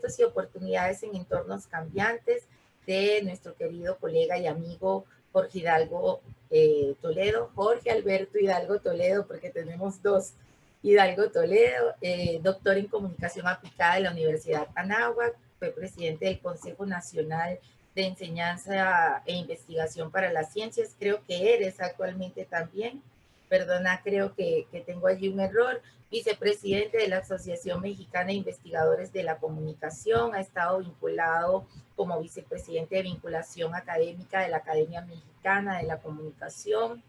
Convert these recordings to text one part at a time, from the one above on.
retos y oportunidades en entornos cambiantes de nuestro querido colega y amigo Jorge Hidalgo Toledo, Jorge Alberto Hidalgo Toledo, porque tenemos dos Hidalgo Toledo, doctor en comunicación aplicada de la Universidad Anáhuac, fue presidente del Consejo Nacional de Enseñanza e Investigación para las Ciencias, creo que eres actualmente también, perdona, creo que tengo allí un error, vicepresidente de la Asociación Mexicana de Investigadores de la Comunicación, ha estado vinculado como vicepresidente de vinculación académica de la Academia Mexicana de la Comunicación.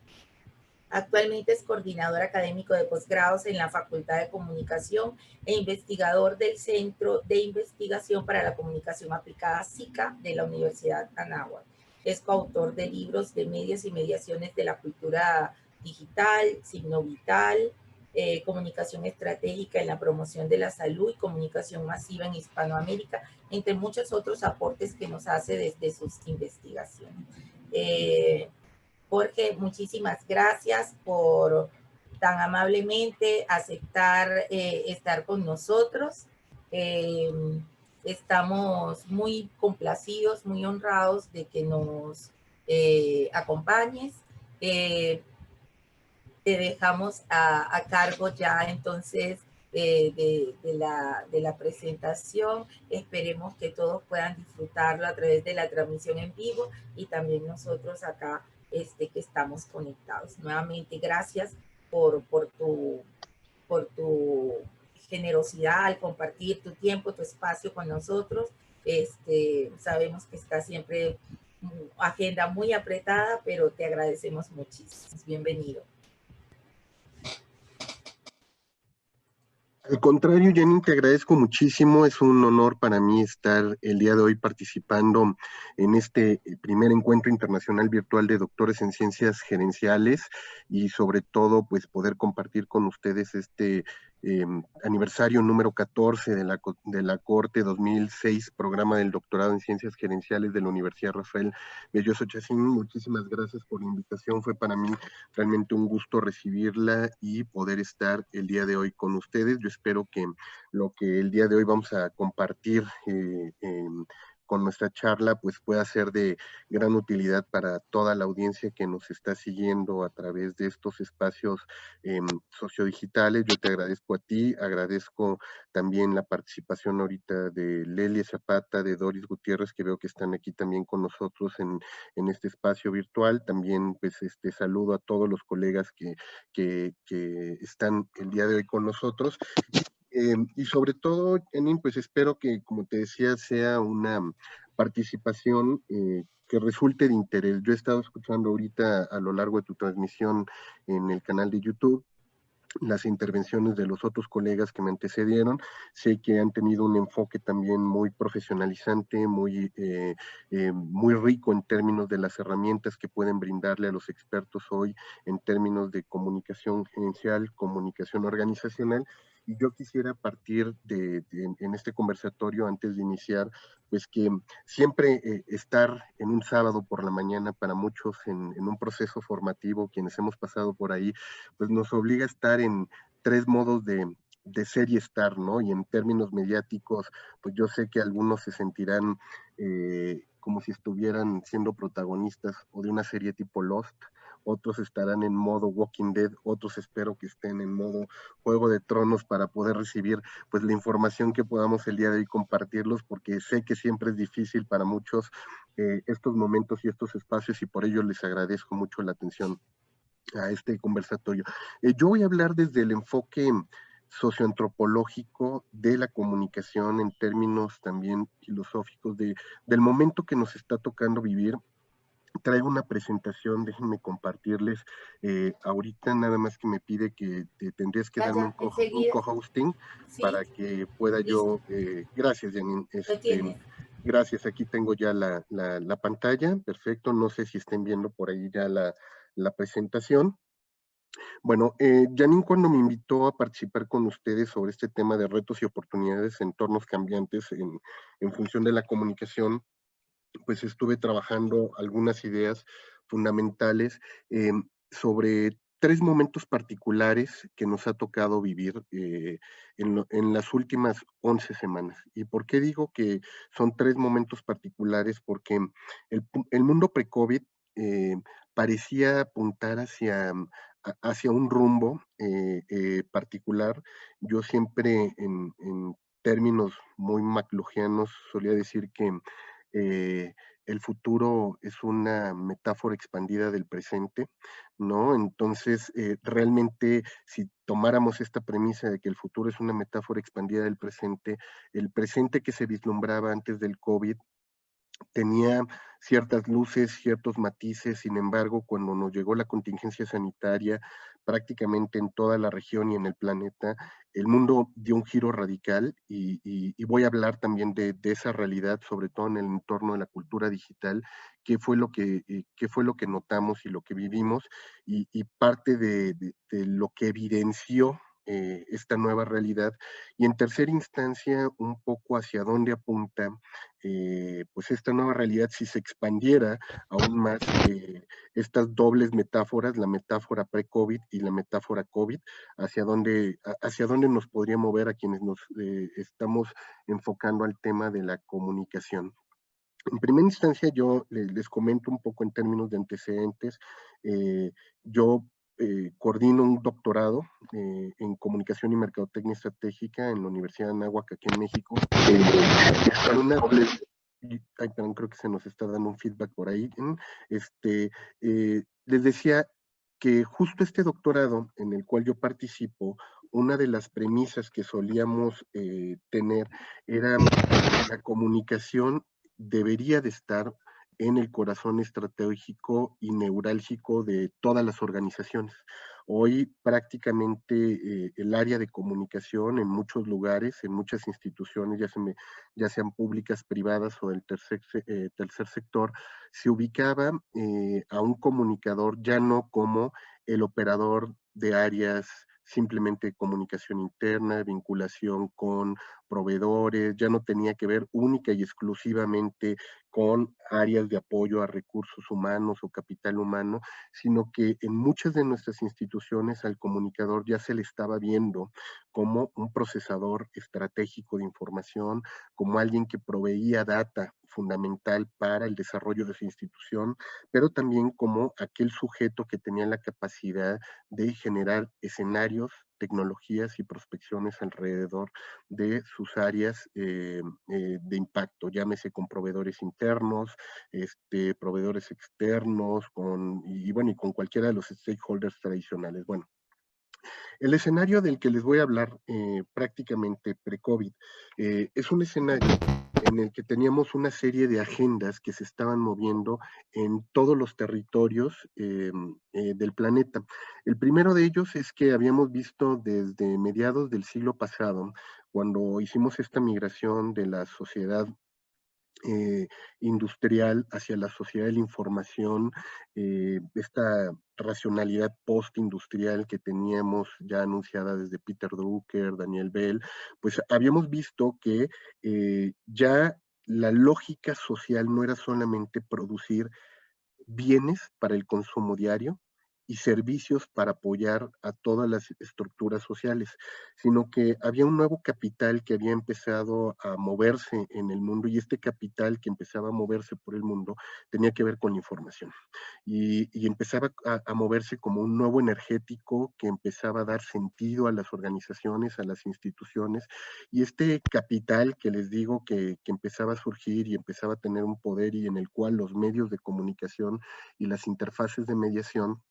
Actualmente es coordinador académico de posgrados en la Facultad de Comunicación e investigador del Centro de Investigación para la Comunicación Aplicada (SICA) de la Universidad Anáhuac. Es coautor de libros de medios y mediaciones de la cultura digital, signo vital, comunicación estratégica en la promoción de la salud y comunicación masiva en Hispanoamérica, entre muchos otros aportes que nos hace desde sus investigaciones. Jorge, muchísimas gracias por tan amablemente aceptar estar con nosotros. Estamos muy complacidos, muy honrados de que nos acompañes. Te dejamos a cargo ya entonces de la presentación. Esperemos que todos puedan disfrutarlo a través de la transmisión en vivo y también nosotros acá que estamos conectados. Nuevamente, gracias por tu generosidad al compartir tu tiempo, tu espacio con nosotros. Sabemos que está siempre agenda muy apretada, pero te agradecemos muchísimo. Bienvenido. Al contrario, Janine, te agradezco muchísimo. Es un honor para mí estar el día de hoy participando en este primer encuentro internacional virtual de doctores en ciencias gerenciales y sobre todo, pues, poder compartir con ustedes este aniversario número 14 de la Corte 2006, programa del doctorado en ciencias gerenciales de la Universidad Rafael Belloso Chacín. Muchísimas gracias por la invitación. Fue para mí realmente un gusto recibirla y poder estar el día de hoy con ustedes. Yo espero que lo que el día de hoy vamos a compartir con nuestra charla pues pueda ser de gran utilidad para toda la audiencia que nos está siguiendo a través de estos espacios sociodigitales. Yo te agradezco a ti, agradezco también la participación ahorita de Lelia Zapata, de Doris Gutiérrez, que veo que están aquí también con nosotros en este espacio virtual. También pues saludo a todos los colegas que están el día de hoy con nosotros. Y sobre todo, Janine, pues espero que, como te decía, sea una participación que resulte de interés. Yo he estado escuchando ahorita a lo largo de tu transmisión en el canal de YouTube las intervenciones de los otros colegas que me antecedieron. Sé que han tenido un enfoque también muy profesionalizante, muy rico en términos de las herramientas que pueden brindarle a los expertos hoy en términos de comunicación gerencial, comunicación organizacional. Y yo quisiera partir en este conversatorio, antes de iniciar, pues que siempre estar en un sábado por la mañana para muchos en un proceso formativo, quienes hemos pasado por ahí, pues nos obliga a estar en tres modos de ser y estar, ¿no? Y en términos mediáticos, pues yo sé que algunos se sentirán como si estuvieran siendo protagonistas o de una serie tipo Lost, otros estarán en modo Walking Dead, otros espero que estén en modo Juego de Tronos para poder recibir pues la información que podamos el día de hoy compartirlos, porque sé que siempre es difícil para muchos estos momentos y estos espacios, y por ello les agradezco mucho la atención a este conversatorio. Yo voy a hablar desde el enfoque socioantropológico de la comunicación en términos también filosóficos del momento que nos está tocando vivir. Traigo una presentación, déjenme compartirles. Ahorita nada más que me pide que tendrías que darme un co-hosting ¿sí? Para que pueda yo... gracias, Janine. Gracias, aquí tengo ya la pantalla. Perfecto, no sé si estén viendo por ahí ya la presentación. Bueno, Janine, cuando me invitó a participar con ustedes sobre este tema de retos y oportunidades en entornos cambiantes en función de la comunicación, pues estuve trabajando algunas ideas fundamentales sobre tres momentos particulares que nos ha tocado vivir en las últimas 11 semanas. ¿Y por qué digo que son tres momentos particulares? Porque el mundo pre-COVID parecía apuntar hacia un rumbo particular. Yo siempre en términos muy maclugianos solía decir que el futuro es una metáfora expandida del presente, ¿no? Entonces, realmente, si tomáramos esta premisa de que el futuro es una metáfora expandida del presente, el presente que se vislumbraba antes del COVID tenía ciertas luces, ciertos matices. Sin embargo, cuando nos llegó la contingencia sanitaria prácticamente en toda la región y en el planeta, el mundo dio un giro radical y voy a hablar también de esa realidad, sobre todo en el entorno de la cultura digital, qué fue lo que notamos y lo que vivimos y parte de lo que evidenció esta nueva realidad. Y en tercera instancia, un poco hacia dónde apunta pues esta nueva realidad si se expandiera aún más estas dobles metáforas, la metáfora pre-COVID y la metáfora COVID, hacia dónde nos podría mover a quienes nos estamos enfocando al tema de la comunicación. En primera instancia, yo les comento un poco en términos de antecedentes. Yo coordino un doctorado en comunicación y mercadotecnia estratégica en la Universidad de Anáhuac, aquí en México. Una doble. Ay, perdón, creo que se nos está dando un feedback por ahí. Les decía que justo este doctorado en el cual yo participo, una de las premisas que solíamos tener era la comunicación debería de estar en el corazón estratégico y neurálgico de todas las organizaciones. Hoy prácticamente el área de comunicación en muchos lugares, en muchas instituciones, ya sean públicas, privadas o del tercer sector, se ubicaba a un comunicador ya no como el operador de áreas simplemente comunicación interna, vinculación con proveedores, ya no tenía que ver única y exclusivamente con áreas de apoyo a recursos humanos o capital humano, sino que en muchas de nuestras instituciones al comunicador ya se le estaba viendo como un procesador estratégico de información, como alguien que proveía data fundamental para el desarrollo de su institución, pero también como aquel sujeto que tenía la capacidad de generar escenarios, tecnologías y prospecciones alrededor de sus áreas de impacto, llámese con proveedores internos, proveedores externos, y con cualquiera de los stakeholders tradicionales. Bueno, el escenario del que les voy a hablar prácticamente pre-COVID es un escenario en el que teníamos una serie de agendas que se estaban moviendo en todos los territorios del planeta. El primero de ellos es que habíamos visto desde mediados del siglo pasado, cuando hicimos esta migración de la sociedad industrial hacia la sociedad de la información, esta racionalidad post-industrial que teníamos ya anunciada desde Peter Drucker, Daniel Bell, pues habíamos visto que ya la lógica social no era solamente producir bienes para el consumo diario y servicios para apoyar a todas las estructuras sociales, sino que había un nuevo capital que había empezado a moverse en el mundo y este capital que empezaba a moverse por el mundo tenía que ver con la información y empezaba a moverse como un nuevo energético que empezaba a dar sentido a las organizaciones, a las instituciones y este capital que les digo que empezaba a surgir y empezaba a tener un poder y en el cual los medios de comunicación y las interfaces de mediación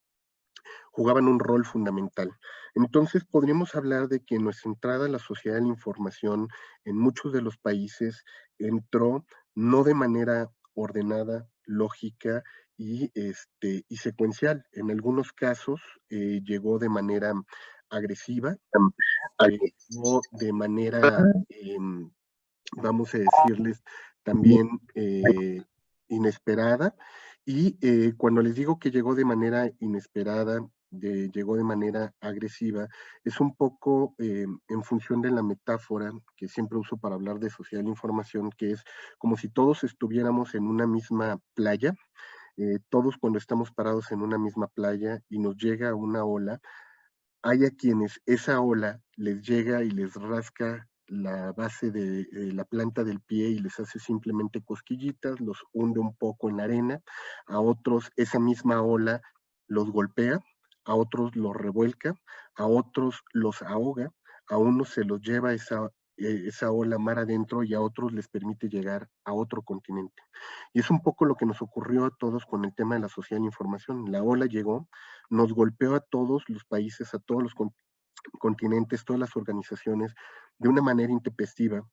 jugaban un rol fundamental. Entonces, podríamos hablar de que nuestra entrada a la sociedad de la información en muchos de los países entró no de manera ordenada, lógica y secuencial. En algunos casos llegó de manera agresiva, llegó de manera, vamos a decirles, también inesperada. Y cuando les digo que llegó de manera inesperada, llegó de manera agresiva, es un poco en función de la metáfora que siempre uso para hablar de social información, que es como si todos estuviéramos en una misma playa todos cuando estamos parados en una misma playa y nos llega una ola, hay a quienes esa ola les llega y les rasca la base de la planta del pie y les hace simplemente cosquillitas, los hunde un poco en la arena, a otros esa misma ola los golpea, a otros los revuelca, a otros los ahoga, a unos se los lleva esa ola mar adentro y a otros les permite llegar a otro continente. Y es un poco lo que nos ocurrió a todos con el tema de la sociedad de información. La ola llegó, nos golpeó a todos los países, a todos los continentes, todas las organizaciones, de una manera intempestiva.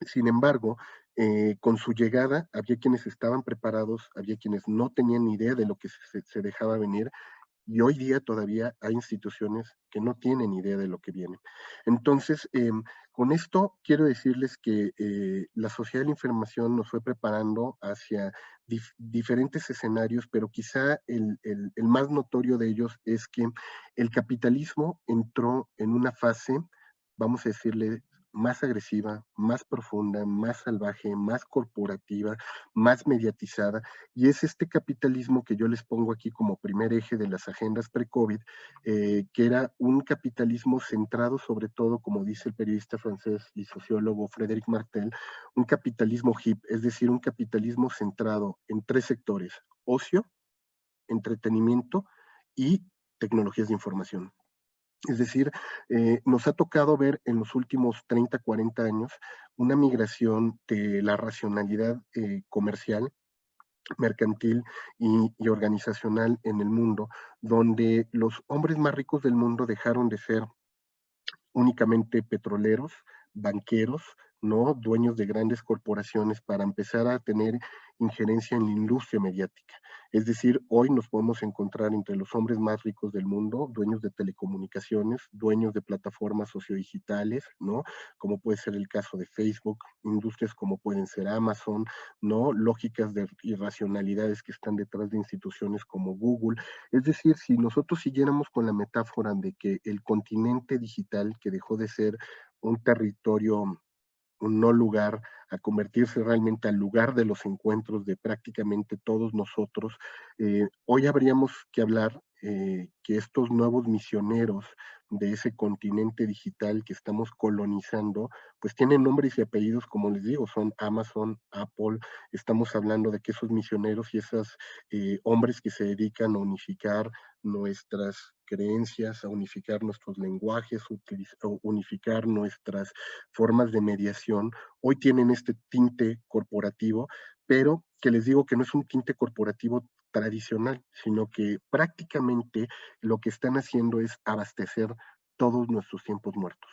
Sin embargo, con su llegada, había quienes estaban preparados, había quienes no tenían ni idea de lo que se dejaba venir, y hoy día todavía hay instituciones que no tienen idea de lo que viene. Entonces, con esto quiero decirles que la sociedad de la información nos fue preparando hacia diferentes escenarios, pero quizá el más notorio de ellos es que el capitalismo entró en una fase, vamos a decirle, más agresiva, más profunda, más salvaje, más corporativa, más mediatizada, y es este capitalismo que yo les pongo aquí como primer eje de las agendas pre-COVID, que era un capitalismo centrado sobre todo, como dice el periodista francés y sociólogo Frédéric Martel, un capitalismo hip, es decir, un capitalismo centrado en tres sectores: ocio, entretenimiento y tecnologías de información. Es decir, nos ha tocado ver en los últimos 30, 40 años una migración de la racionalidad comercial, mercantil y organizacional en el mundo, donde los hombres más ricos del mundo dejaron de ser únicamente petroleros, banqueros, ¿no? Dueños de grandes corporaciones para empezar a tener injerencia en la industria mediática. Es decir, hoy nos podemos encontrar entre los hombres más ricos del mundo, dueños de telecomunicaciones, dueños de plataformas sociodigitales, ¿no? Como puede ser el caso de Facebook, industrias como pueden ser Amazon, ¿no? Lógicas de irracionalidades que están detrás de instituciones como Google. Es decir, si nosotros siguiéramos con la metáfora de que el continente digital, que dejó de ser un territorio, un no lugar, a convertirse realmente al lugar de los encuentros de prácticamente todos nosotros, hoy habríamos que hablar que estos nuevos misioneros de ese continente digital que estamos colonizando, pues tienen nombres y apellidos, como les digo, son Amazon, Apple. Estamos hablando de que esos misioneros y esos hombres que se dedican a unificar nuestras creencias, a unificar nuestros lenguajes, a unificar nuestras formas de mediación, hoy tienen este tinte corporativo, pero que les digo que no es un tinte corporativo tradicional, sino que prácticamente lo que están haciendo es abastecer todos nuestros tiempos muertos.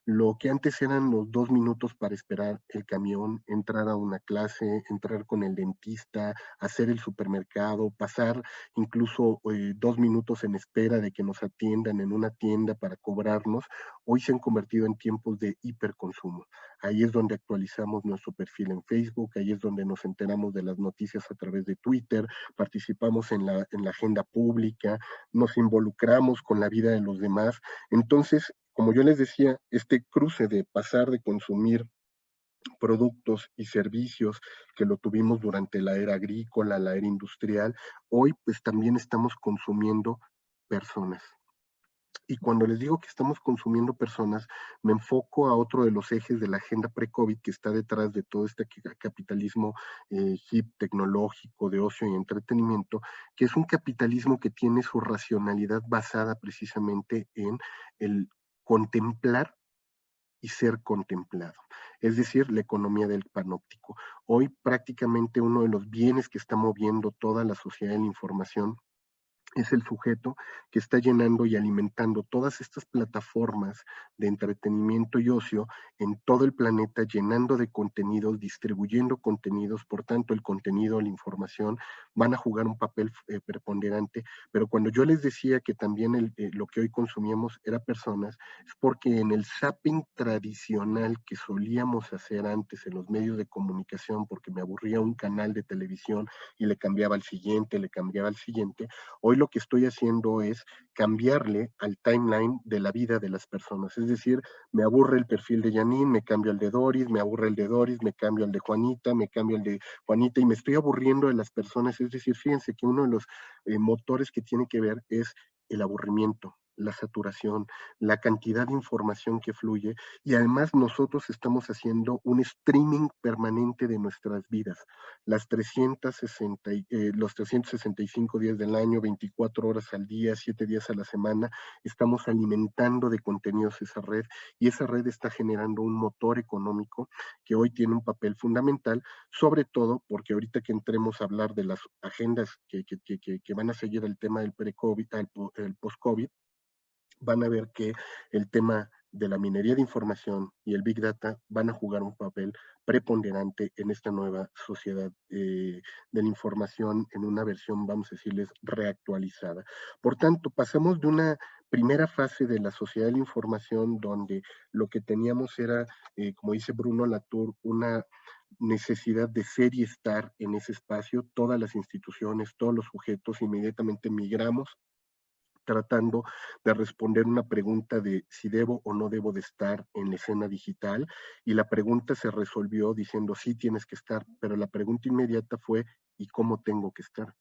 Lo que antes eran los 2 minutos para esperar el camión, entrar a una clase, entrar con el dentista, hacer el supermercado, pasar incluso 2 minutos en espera de que nos atiendan en una tienda para cobrarnos, hoy se han convertido en tiempos de hiperconsumo. Ahí es donde actualizamos nuestro perfil en Facebook, ahí es donde nos enteramos de las noticias a través de Twitter, participamos en la agenda pública, nos involucramos con la vida de los demás. Entonces, como yo les decía, este cruce de pasar de consumir productos y servicios que lo tuvimos durante la era agrícola, la era industrial, hoy pues también estamos consumiendo personas. Y cuando les digo que estamos consumiendo personas, me enfoco a otro de los ejes de la agenda pre-COVID que está detrás de todo este capitalismo hip, tecnológico, de ocio y entretenimiento, que es un capitalismo que tiene su racionalidad basada precisamente en el contemplar y ser contemplado, es decir, la economía del panóptico. Hoy prácticamente uno de los bienes que está moviendo toda la sociedad de la información es el sujeto que está llenando y alimentando todas estas plataformas de entretenimiento y ocio en todo el planeta, llenando de contenidos, distribuyendo contenidos, por tanto el contenido, la información van a jugar un papel preponderante, pero cuando yo les decía que también lo que hoy consumíamos era personas, es porque en el zapping tradicional que solíamos hacer antes en los medios de comunicación, porque me aburría un canal de televisión y le cambiaba al siguiente, hoy lo lo que estoy haciendo es cambiarle al timeline de la vida de las personas. Es decir, me aburre el perfil de Janine, me cambio al de Doris, me aburre el de Doris, me cambio al de Juanita, me cambio al de Juanita y me estoy aburriendo de las personas. Es decir, fíjense que uno de los motores que tiene que ver es el aburrimiento, la saturación, la cantidad de información que fluye y además nosotros estamos haciendo un streaming permanente de nuestras vidas. Los 365 días del año, 24 horas al día, 7 días a la semana, estamos alimentando de contenidos esa red y esa red está generando un motor económico que hoy tiene un papel fundamental, sobre todo porque ahorita que entremos a hablar de las agendas que van a seguir el tema del pre-COVID, el post-COVID, van a ver que el tema de la minería de información y el Big Data van a jugar un papel preponderante en esta nueva sociedad de la información en una versión, vamos a decirles, reactualizada. Por tanto, pasamos de una primera fase de la sociedad de la información donde lo que teníamos era, como dice Bruno Latour, una necesidad de ser y estar en ese espacio, todas las instituciones, todos los sujetos, inmediatamente migramos tratando de responder una pregunta de si debo o no debo de estar en la escena digital y la pregunta se resolvió diciendo sí tienes que estar, pero la pregunta inmediata fue ¿y cómo tengo que estar?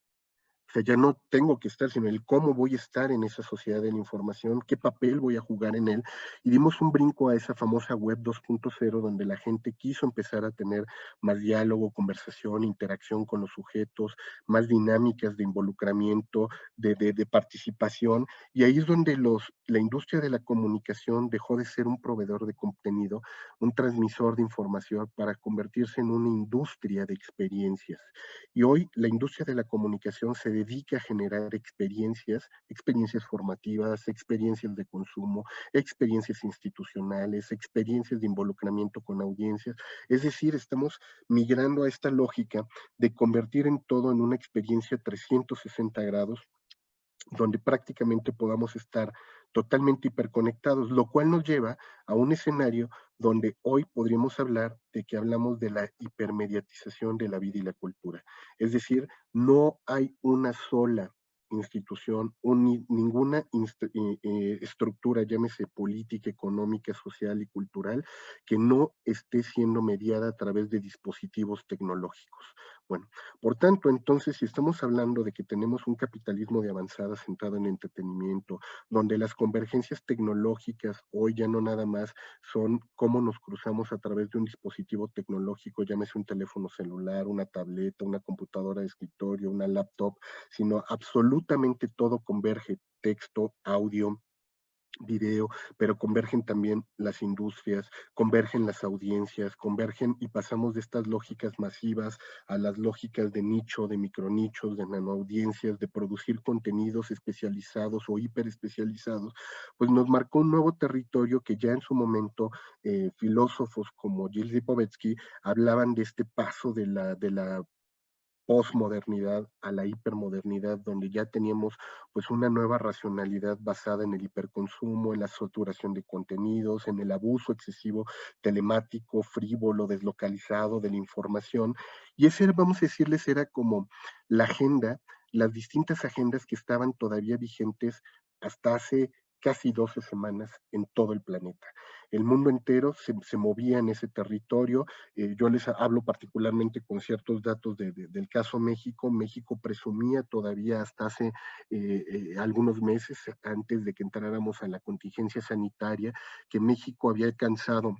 O sea, ya no tengo que estar, sino el cómo voy a estar en esa sociedad de la información, qué papel voy a jugar en él. Y dimos un brinco a esa famosa web 2.0, donde la gente quiso empezar a tener más diálogo, conversación, interacción con los sujetos, más dinámicas de involucramiento, de participación. Y ahí es donde la industria de la comunicación dejó de ser un proveedor de contenido, un transmisor de información para convertirse en una industria de experiencias. Y hoy la industria de la comunicación se dedica a generar experiencias formativas, experiencias de consumo, experiencias institucionales, experiencias de involucramiento con audiencias. Es decir, estamos migrando a esta lógica de convertir en todo en una experiencia 360 grados donde prácticamente podamos estar totalmente hiperconectados, lo cual nos lleva a un escenario donde hoy podríamos hablar de que hablamos de la hipermediatización de la vida y la cultura. Es decir, no hay una sola institución, ninguna estructura, llámese política, económica, social y cultural, que no esté siendo mediada a través de dispositivos tecnológicos. Bueno, por tanto, entonces, si estamos hablando de que tenemos un capitalismo de avanzada centrado en entretenimiento, donde las convergencias tecnológicas hoy ya no nada más son cómo nos cruzamos a través de un dispositivo tecnológico, llámese un teléfono celular, una tableta, una computadora de escritorio, una laptop, sino absolutamente todo converge, texto, audio, video, pero convergen también las industrias, convergen las audiencias, convergen y pasamos de estas lógicas masivas a las lógicas de nicho, de micronichos, de nanoaudiencias, de producir contenidos especializados o hiperespecializados, pues nos marcó un nuevo territorio que ya en su momento filósofos como Gilles Lipovetsky hablaban de este paso de la posmodernidad a la hipermodernidad, donde ya teníamos pues una nueva racionalidad basada en el hiperconsumo, en la saturación de contenidos, en el abuso excesivo telemático, frívolo, deslocalizado de la información. Y ese, vamos a decirles, era como la agenda, las distintas agendas que estaban todavía vigentes hasta hace casi 12 semanas en todo el planeta. El mundo entero se movía en ese territorio. Yo les hablo particularmente con ciertos datos del caso México. México presumía todavía hasta hace algunos meses, antes de que entráramos a la contingencia sanitaria, que México había alcanzado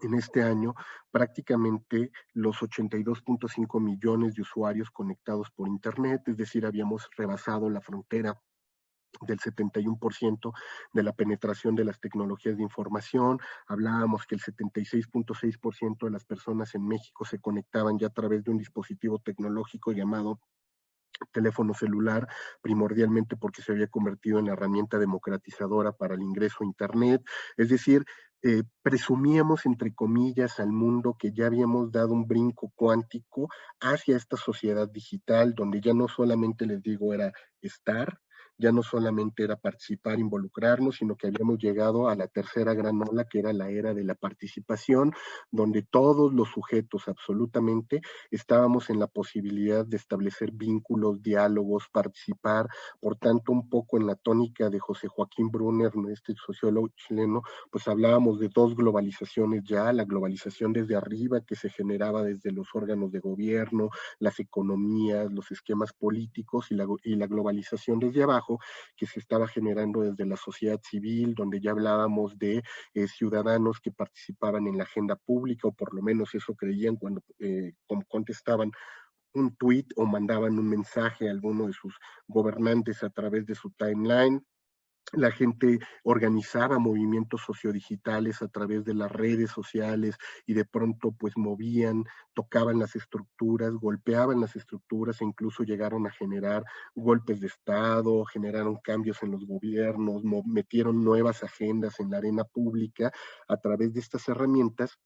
en este año prácticamente los 82.5 millones de usuarios conectados por Internet, es decir, habíamos rebasado la frontera del 71% de la penetración de las tecnologías de información. Hablábamos que el 76.6% de las personas en México se conectaban ya a través de un dispositivo tecnológico llamado teléfono celular, primordialmente porque se había convertido en la herramienta democratizadora para el ingreso a Internet. Es decir, presumíamos, entre comillas, al mundo que ya habíamos dado un brinco cuántico hacia esta sociedad digital, donde ya no solamente les digo era estar, ya no solamente era participar, involucrarnos, sino que habíamos llegado a la tercera gran ola, que era la era de la participación, donde todos los sujetos absolutamente estábamos en la posibilidad de establecer vínculos, diálogos, participar, por tanto, un poco en la tónica de José Joaquín Brunner, este sociólogo chileno, pues hablábamos de dos globalizaciones ya, la globalización desde arriba que se generaba desde los órganos de gobierno, las economías, los esquemas políticos y la globalización desde abajo que se estaba generando desde la sociedad civil, donde ya hablábamos de ciudadanos que participaban en la agenda pública, o por lo menos eso creían cuando contestaban un tweet o mandaban un mensaje a alguno de sus gobernantes a través de su timeline. La gente organizaba movimientos sociodigitales a través de las redes sociales y de pronto pues movían, tocaban las estructuras, golpeaban las estructuras e incluso llegaron a generar golpes de Estado, generaron cambios en los gobiernos, metieron nuevas agendas en la arena pública a través de estas herramientas.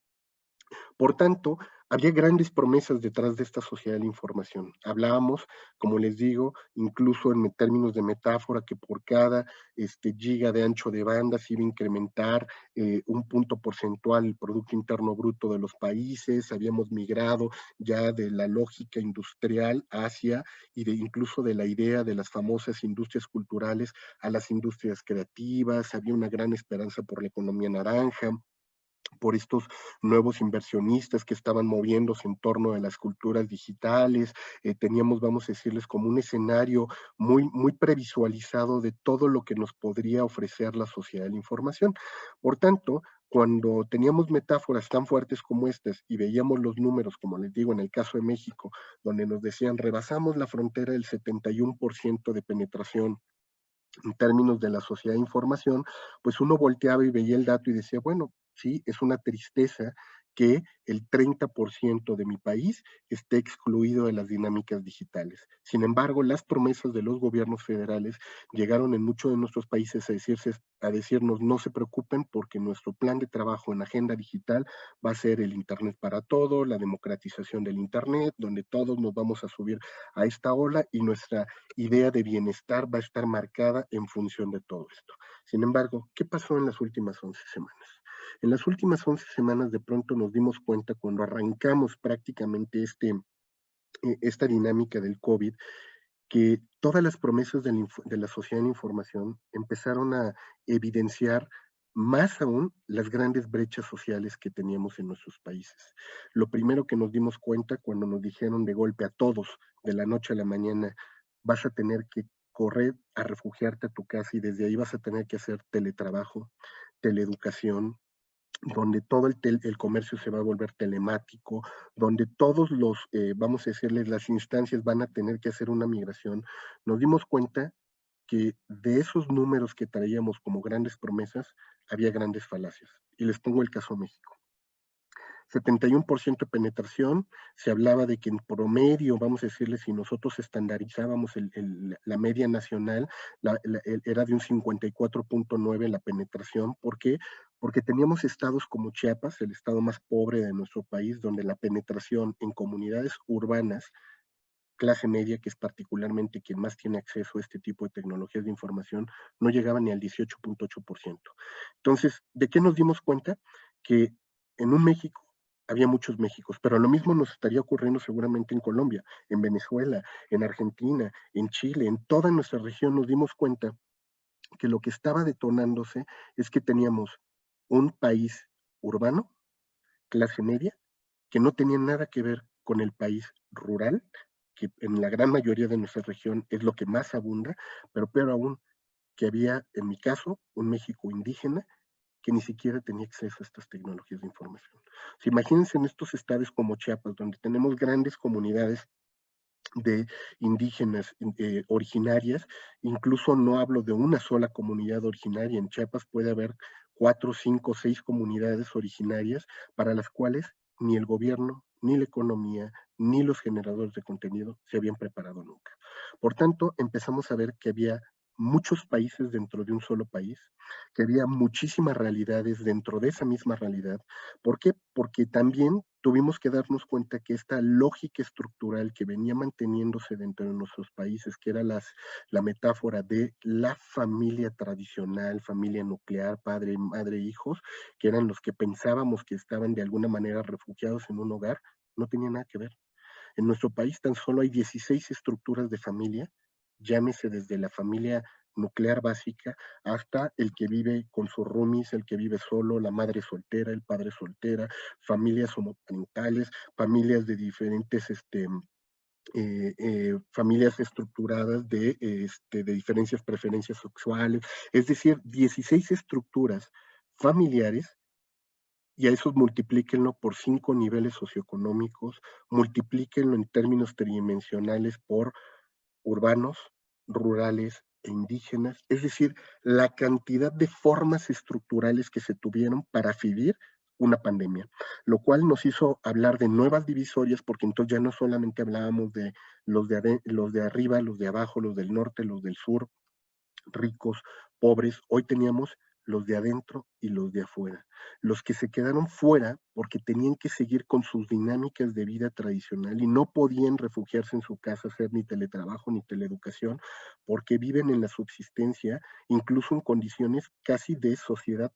Por tanto, había grandes promesas detrás de esta sociedad de la información. Hablábamos, como les digo, incluso en términos de metáfora, que por cada giga de ancho de banda se iba a incrementar un punto porcentual el Producto Interno Bruto de los países. Habíamos migrado ya de la lógica industrial hacia y de incluso de la idea de las famosas industrias culturales a las industrias creativas. Había una gran esperanza por la economía naranja, por estos nuevos inversionistas que estaban moviéndose en torno a las culturas digitales. Teníamos, vamos a decirles, como un escenario muy previsualizado de todo lo que nos podría ofrecer la sociedad de la información. Por tanto, cuando teníamos metáforas tan fuertes como estas y veíamos los números, como les digo, en el caso de México, donde nos decían, rebasamos la frontera del 71% de penetración en términos de la sociedad de información, pues uno volteaba y veía el dato y decía, bueno, sí, es una tristeza que el 30% de mi país esté excluido de las dinámicas digitales. Sin embargo, las promesas de los gobiernos federales llegaron en muchos de nuestros países a decirnos no se preocupen porque nuestro plan de trabajo en agenda digital va a ser el Internet para todo, la democratización del Internet, donde todos nos vamos a subir a esta ola y nuestra idea de bienestar va a estar marcada en función de todo esto. Sin embargo, ¿qué pasó en las últimas 11 semanas? En las últimas 11 semanas de pronto nos dimos cuenta cuando arrancamos prácticamente esta dinámica del COVID, que todas las promesas de la sociedad de la información empezaron a evidenciar más aún las grandes brechas sociales que teníamos en nuestros países. Lo primero que nos dimos cuenta cuando nos dijeron de golpe a todos, de la noche a la mañana, vas a tener que correr a refugiarte a tu casa y desde ahí vas a tener que hacer teletrabajo, teleeducación, donde todo el comercio se va a volver telemático, donde todos los, vamos a decirles, las instancias van a tener que hacer una migración, nos dimos cuenta que de esos números que traíamos como grandes promesas, había grandes falacias. Y les pongo el caso México. 71% de penetración, se hablaba de que en promedio, vamos a decirle, si nosotros estandarizábamos la media nacional, era de un 54.9 la penetración. ¿Por qué? Porque teníamos estados como Chiapas, el estado más pobre de nuestro país, donde la penetración en comunidades urbanas, clase media, que es particularmente quien más tiene acceso a este tipo de tecnologías de información, no llegaba ni al 18.8%. Entonces, ¿de qué nos dimos cuenta? Que en un México había muchos Méxicos, pero lo mismo nos estaría ocurriendo seguramente en Colombia, en Venezuela, en Argentina, en Chile, en toda nuestra región. Nos dimos cuenta que lo que estaba detonándose es que teníamos un país urbano, clase media, que no tenía nada que ver con el país rural, que en la gran mayoría de nuestra región es lo que más abunda, pero peor aún, que había, en mi caso, un México indígena que ni siquiera tenía acceso a estas tecnologías de información. O sea, imagínense en estos estados como Chiapas, donde tenemos grandes comunidades de indígenas originarias, incluso no hablo de una sola comunidad originaria, en Chiapas puede haber 4, 5, 6 comunidades originarias para las cuales ni el gobierno, ni la economía, ni los generadores de contenido se habían preparado nunca. Por tanto, empezamos a ver que había muchos países dentro de un solo país, que había muchísimas realidades dentro de esa misma realidad. ¿Por qué? Porque también tuvimos que darnos cuenta que esta lógica estructural que venía manteniéndose dentro de nuestros países, que era la metáfora de la familia tradicional, familia nuclear, padre, madre, hijos, que eran los que pensábamos que estaban de alguna manera refugiados en un hogar, no tenía nada que ver. En nuestro país tan solo hay 16 estructuras de familia, llámese desde la familia nuclear básica hasta el que vive con sus roomies, el que vive solo, la madre soltera, el padre soltera, familias homoparentales, familias de diferentes familias estructuradas de diferencias, preferencias sexuales, es decir, 16 estructuras familiares y a eso multiplíquenlo por 5 niveles socioeconómicos, multiplíquenlo en términos tridimensionales por urbanos, rurales e indígenas, es decir, la cantidad de formas estructurales que se tuvieron para vivir una pandemia, lo cual nos hizo hablar de nuevas divisorias, porque entonces ya no solamente hablábamos de los de arriba, los de abajo, los del norte, los del sur, ricos, pobres, hoy teníamos los de adentro y los de afuera. Los que se quedaron fuera porque tenían que seguir con sus dinámicas de vida tradicional y no podían refugiarse en su casa, hacer ni teletrabajo ni teleeducación, porque viven en la subsistencia, incluso en condiciones casi de sociedad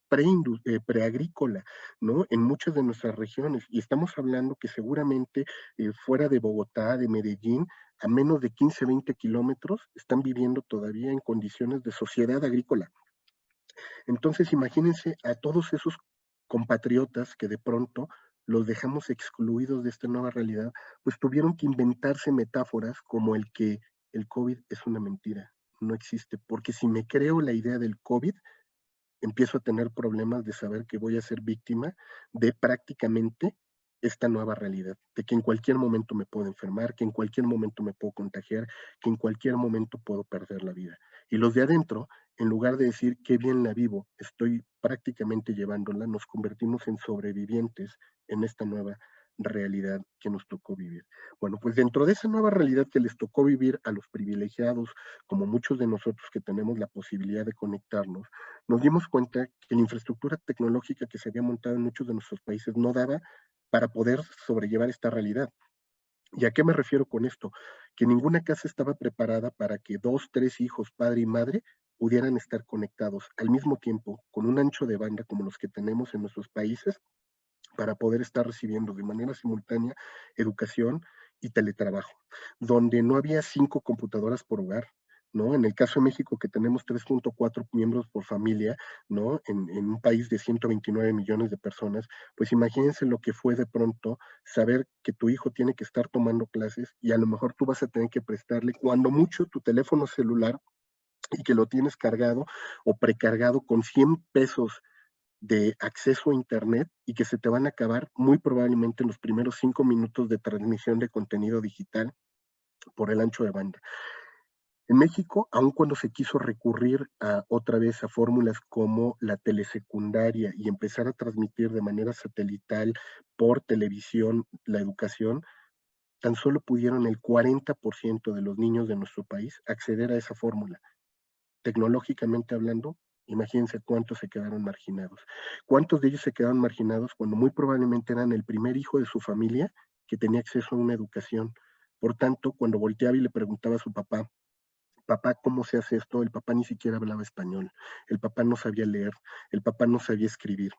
preagrícola, ¿no? En muchas de nuestras regiones. Y estamos hablando que seguramente fuera de Bogotá, de Medellín, a menos de 15, 20 kilómetros, están viviendo todavía en condiciones de sociedad agrícola. Entonces, imagínense a todos esos compatriotas que de pronto los dejamos excluidos de esta nueva realidad, pues tuvieron que inventarse metáforas como el que el COVID es una mentira, no existe, porque si me creo la idea del COVID, empiezo a tener problemas de saber que voy a ser víctima de prácticamente esta nueva realidad, de que en cualquier momento me puedo enfermar, que en cualquier momento me puedo contagiar, que en cualquier momento puedo perder la vida. Y los de adentro, en lugar de decir qué bien la vivo, estoy prácticamente llevándola, nos convertimos en sobrevivientes en esta nueva realidad que nos tocó vivir. Bueno, pues dentro de esa nueva realidad que les tocó vivir a los privilegiados, como muchos de nosotros que tenemos la posibilidad de conectarnos, nos dimos cuenta que la infraestructura tecnológica que se había montado en muchos de nuestros países no daba para poder sobrellevar esta realidad. ¿Y a qué me refiero con esto? Que ninguna casa estaba preparada para que 2, 3 hijos, padre y madre, pudieran estar conectados al mismo tiempo con un ancho de banda como los que tenemos en nuestros países para poder estar recibiendo de manera simultánea educación y teletrabajo, donde no había 5 computadoras por hogar, ¿no? En el caso de México, que tenemos 3.4 miembros por familia, ¿no? En un país de 129 millones de personas, pues imagínense lo que fue de pronto saber que tu hijo tiene que estar tomando clases y a lo mejor tú vas a tener que prestarle cuando mucho tu teléfono celular y que lo tienes cargado o precargado con 100 pesos de acceso a Internet y que se te van a acabar muy probablemente en los primeros 5 minutos de transmisión de contenido digital por el ancho de banda. En México, aun cuando se quiso recurrir otra vez a fórmulas como la telesecundaria y empezar a transmitir de manera satelital por televisión la educación, tan solo pudieron el 40% de los niños de nuestro país acceder a esa fórmula. Tecnológicamente hablando, imagínense cuántos se quedaron marginados. ¿Cuántos de ellos se quedaron marginados cuando muy probablemente eran el primer hijo de su familia que tenía acceso a una educación? Por tanto, cuando volteaba y le preguntaba a su papá, papá, ¿cómo se hace esto? El papá ni siquiera hablaba español, el papá no sabía leer, el papá no sabía escribir.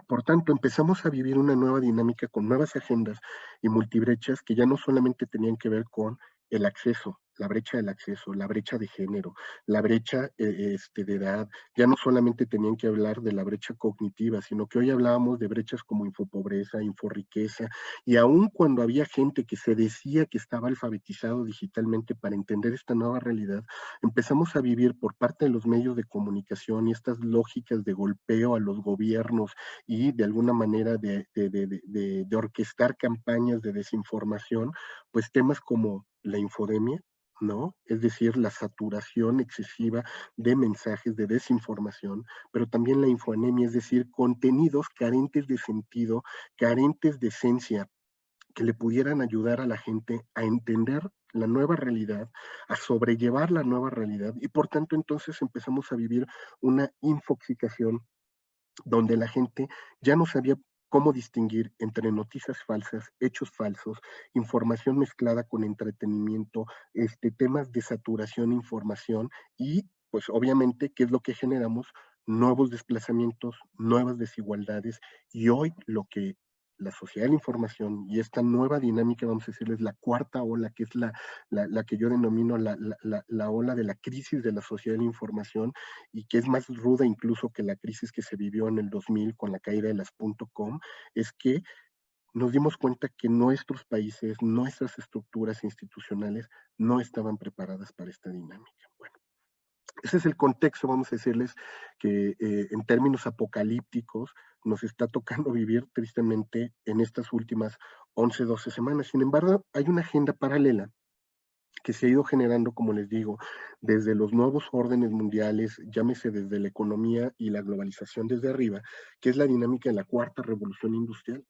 Por tanto, empezamos a vivir una nueva dinámica con nuevas agendas y multibrechas que ya no solamente tenían que ver con el acceso, la brecha del acceso, la brecha de género, la brecha de edad, ya no solamente tenían que hablar de la brecha cognitiva, sino que hoy hablábamos de brechas como infopobreza, inforriqueza, y aun cuando había gente que se decía que estaba alfabetizado digitalmente para entender esta nueva realidad, empezamos a vivir por parte de los medios de comunicación y estas lógicas de golpeo a los gobiernos y de alguna manera de orquestar campañas de desinformación, pues temas como la infodemia, ¿no? Es decir, la saturación excesiva de mensajes de desinformación, pero también la infoanemia, es decir, contenidos carentes de sentido, carentes de esencia, que le pudieran ayudar a la gente a entender la nueva realidad, a sobrellevar la nueva realidad, y por tanto entonces empezamos a vivir una infoxicación donde la gente ya no sabía cómo distinguir entre noticias falsas, hechos falsos, información mezclada con entretenimiento, temas de saturación de información y pues obviamente, ¿qué es lo que generamos? Nuevos desplazamientos, nuevas desigualdades y hoy lo que la sociedad de la información y esta nueva dinámica, vamos a decirles, la cuarta ola, que es la que yo denomino la ola de la crisis de la sociedad de la información, y que es más ruda incluso que la crisis que se vivió en el 2000 con la caída de las .com, es que nos dimos cuenta que nuestros países, nuestras estructuras institucionales no estaban preparadas para esta dinámica. Bueno, ese es el contexto, vamos a decirles, que en términos apocalípticos nos está tocando vivir tristemente en estas últimas 11, 12 semanas. Sin embargo, hay una agenda paralela que se ha ido generando, como les digo, desde los nuevos órdenes mundiales, llámese desde la economía y la globalización desde arriba, que es la dinámica de la cuarta revolución industrial,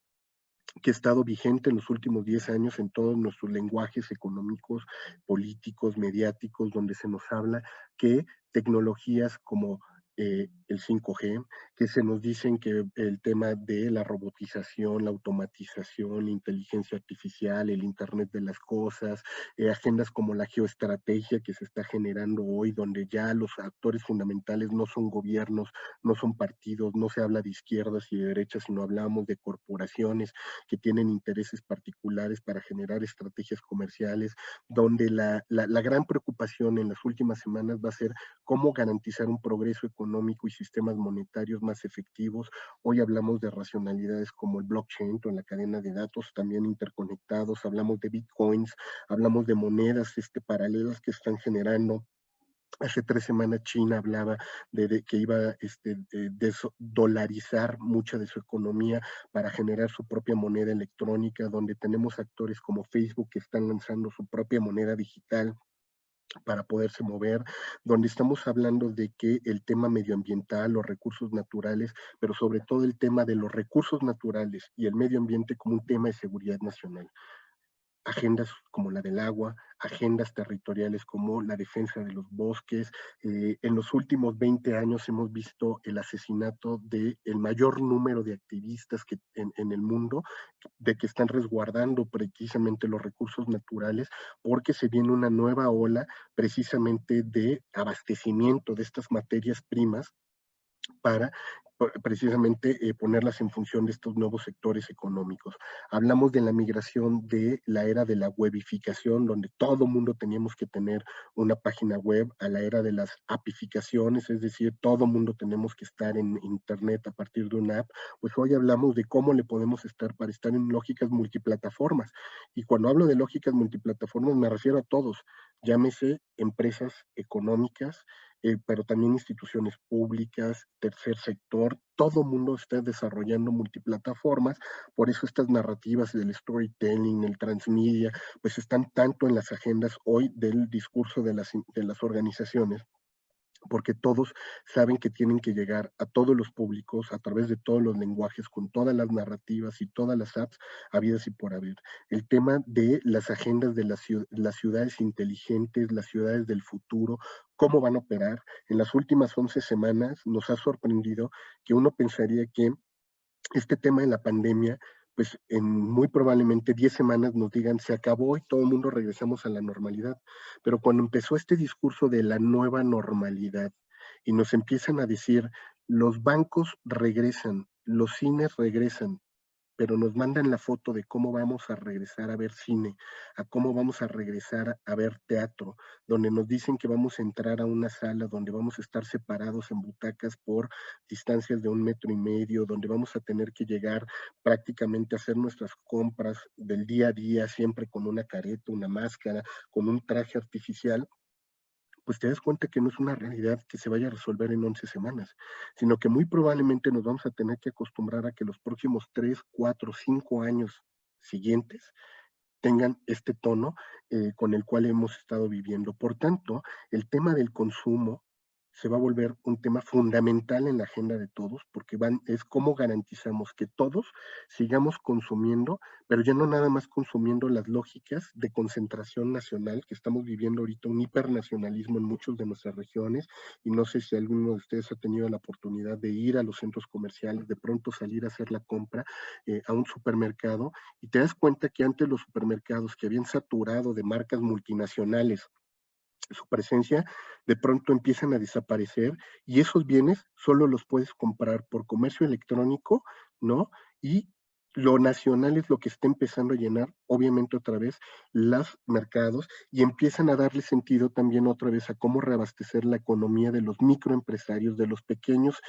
que ha estado vigente en los últimos 10 años en todos nuestros lenguajes económicos, políticos, mediáticos, donde se nos habla que tecnologías como el 5G, que se nos dicen que el tema de la robotización, la automatización, la inteligencia artificial, el Internet de las cosas, agendas como la geoestrategia que se está generando hoy, donde ya los actores fundamentales no son gobiernos, no son partidos, no se habla de izquierdas y de derechas, sino hablamos de corporaciones que tienen intereses particulares para generar estrategias comerciales, donde la gran preocupación en las últimas semanas va a ser cómo garantizar un progreso económico y sistemas monetarios más efectivos. Hoy hablamos de racionalidades como el blockchain o la cadena de datos también interconectados, hablamos de bitcoins, hablamos de monedas paralelas que están generando. Hace 3 semanas China hablaba de que iba a dolarizar mucha de su economía para generar su propia moneda electrónica, donde tenemos actores como Facebook que están lanzando su propia moneda digital para poderse mover, donde estamos hablando de que el tema medioambiental, los recursos naturales, pero sobre todo el tema de los recursos naturales y el medio ambiente como un tema de seguridad nacional. Agendas como la del agua, agendas territoriales como la defensa de los bosques. En los últimos 20 años hemos visto el asesinato del mayor número de activistas en el mundo, de que están resguardando precisamente los recursos naturales, porque se viene una nueva ola precisamente de abastecimiento de estas materias primas para precisamente ponerlas en función de estos nuevos sectores económicos. Hablamos de la migración de la era de la webificación, donde todo mundo teníamos que tener una página web, a la era de las apificaciones, es decir, todo mundo tenemos que estar en internet a partir de una app. Pues hoy hablamos de cómo le podemos estar para estar en lógicas multiplataformas. Y cuando hablo de lógicas multiplataformas me refiero a todos, llámese empresas económicas, pero también instituciones públicas, tercer sector, todo mundo está desarrollando multiplataformas, por eso estas narrativas del storytelling, el transmedia, pues están tanto en las agendas hoy del discurso de las organizaciones, porque todos saben que tienen que llegar a todos los públicos a través de todos los lenguajes, con todas las narrativas y todas las apps habidas y por haber. El tema de las agendas de las ciudades inteligentes, las ciudades del futuro, cómo van a operar. En las últimas 11 semanas nos ha sorprendido que uno pensaría que este tema de la pandemia, pues en muy probablemente 10 semanas nos digan se acabó y todo el mundo regresamos a la normalidad. Pero cuando empezó este discurso de la nueva normalidad y nos empiezan a decir los bancos regresan, los cines regresan, pero nos mandan la foto de cómo vamos a regresar a ver cine, a cómo vamos a regresar a ver teatro, donde nos dicen que vamos a entrar a una sala donde vamos a estar separados en butacas por distancias de 1,5 metros, donde vamos a tener que llegar prácticamente a hacer nuestras compras del día a día, siempre con una careta, una máscara, con un traje artificial, pues te das cuenta que no es una realidad que se vaya a resolver en 11 semanas, sino que muy probablemente nos vamos a tener que acostumbrar a que los próximos 3, 4, 5 años siguientes tengan este tono con el cual hemos estado viviendo. Por tanto, el tema del consumo se va a volver un tema fundamental en la agenda de todos, porque es cómo garantizamos que todos sigamos consumiendo, pero ya no nada más consumiendo las lógicas de concentración nacional, que estamos viviendo ahorita un hipernacionalismo en muchas de nuestras regiones, y no sé si alguno de ustedes ha tenido la oportunidad de ir a los centros comerciales, de pronto salir a hacer la compra a un supermercado, y te das cuenta que antes los supermercados que habían saturado de marcas multinacionales su presencia, de pronto empiezan a desaparecer y esos bienes solo los puedes comprar por comercio electrónico, ¿no? Y lo nacional es lo que está empezando a llenar, obviamente otra vez, los mercados y empiezan a darle sentido también otra vez a cómo reabastecer la economía de los microempresarios, de los pequeños,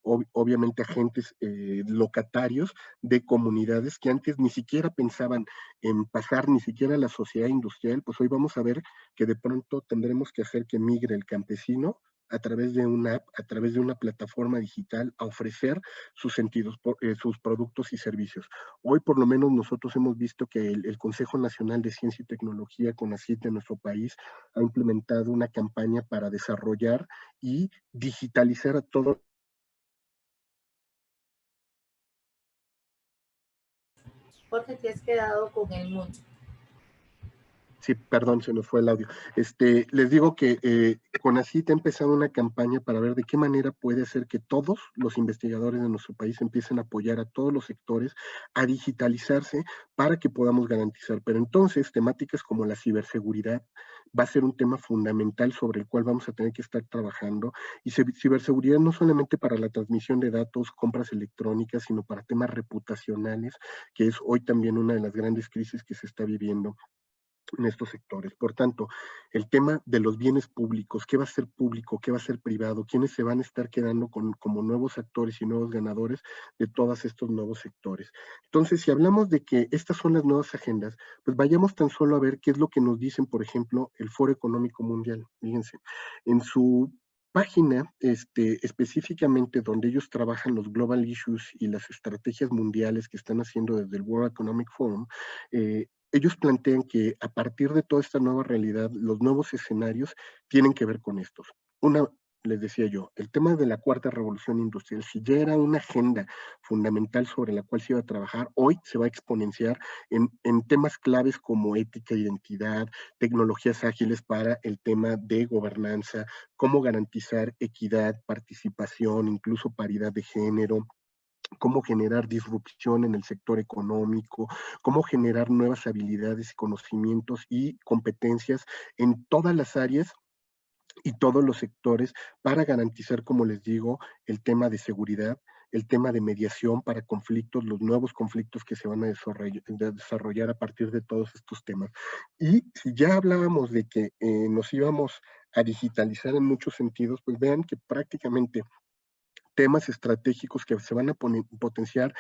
obviamente agentes locatarios de comunidades que antes ni siquiera pensaban en pasar ni siquiera a la sociedad industrial, pues hoy vamos a ver que de pronto tendremos que hacer que migre el campesino a través de una app, a través de una plataforma digital, a ofrecer sus sentidos, sus productos y servicios. Hoy por lo menos nosotros hemos visto que el Consejo Nacional de Ciencia y Tecnología, CONACYT de nuestro país, ha implementado una campaña para desarrollar y digitalizar a todo. Jorge, te has quedado con el mucho. Sí, perdón, se nos fue el audio. Les digo que CONACYT ha empezado una campaña para ver de qué manera puede hacer que todos los investigadores de nuestro país empiecen a apoyar a todos los sectores a digitalizarse para que podamos garantizar. Pero entonces, temáticas como la ciberseguridad va a ser un tema fundamental sobre el cual vamos a tener que estar trabajando. Y ciberseguridad no solamente para la transmisión de datos, compras electrónicas, sino para temas reputacionales, que es hoy también una de las grandes crisis que se está viviendo en estos sectores. Por tanto, el tema de los bienes públicos, qué va a ser público, qué va a ser privado, quiénes se van a estar quedando como nuevos actores y nuevos ganadores de todos estos nuevos sectores. Entonces, si hablamos de que estas son las nuevas agendas, pues vayamos tan solo a ver qué es lo que nos dicen, por ejemplo, el Foro Económico Mundial. Fíjense, en su página específicamente donde ellos trabajan los global issues y las estrategias mundiales que están haciendo desde el World Economic Forum, ellos plantean que a partir de toda esta nueva realidad, los nuevos escenarios tienen que ver con estos. Una, les decía yo, el tema de la cuarta revolución industrial, si ya era una agenda fundamental sobre la cual se iba a trabajar, hoy se va a exponenciar en temas claves como ética, identidad, tecnologías ágiles para el tema de gobernanza, cómo garantizar equidad, participación, incluso paridad de género, cómo generar disrupción en el sector económico, cómo generar nuevas habilidades y conocimientos y competencias en todas las áreas y todos los sectores para garantizar, como les digo, el tema de seguridad, el tema de mediación para conflictos, los nuevos conflictos que se van a desarrollar a partir de todos estos temas. Y si ya hablábamos de que nos íbamos a digitalizar en muchos sentidos, pues vean que prácticamente temas estratégicos que se van a potenciar,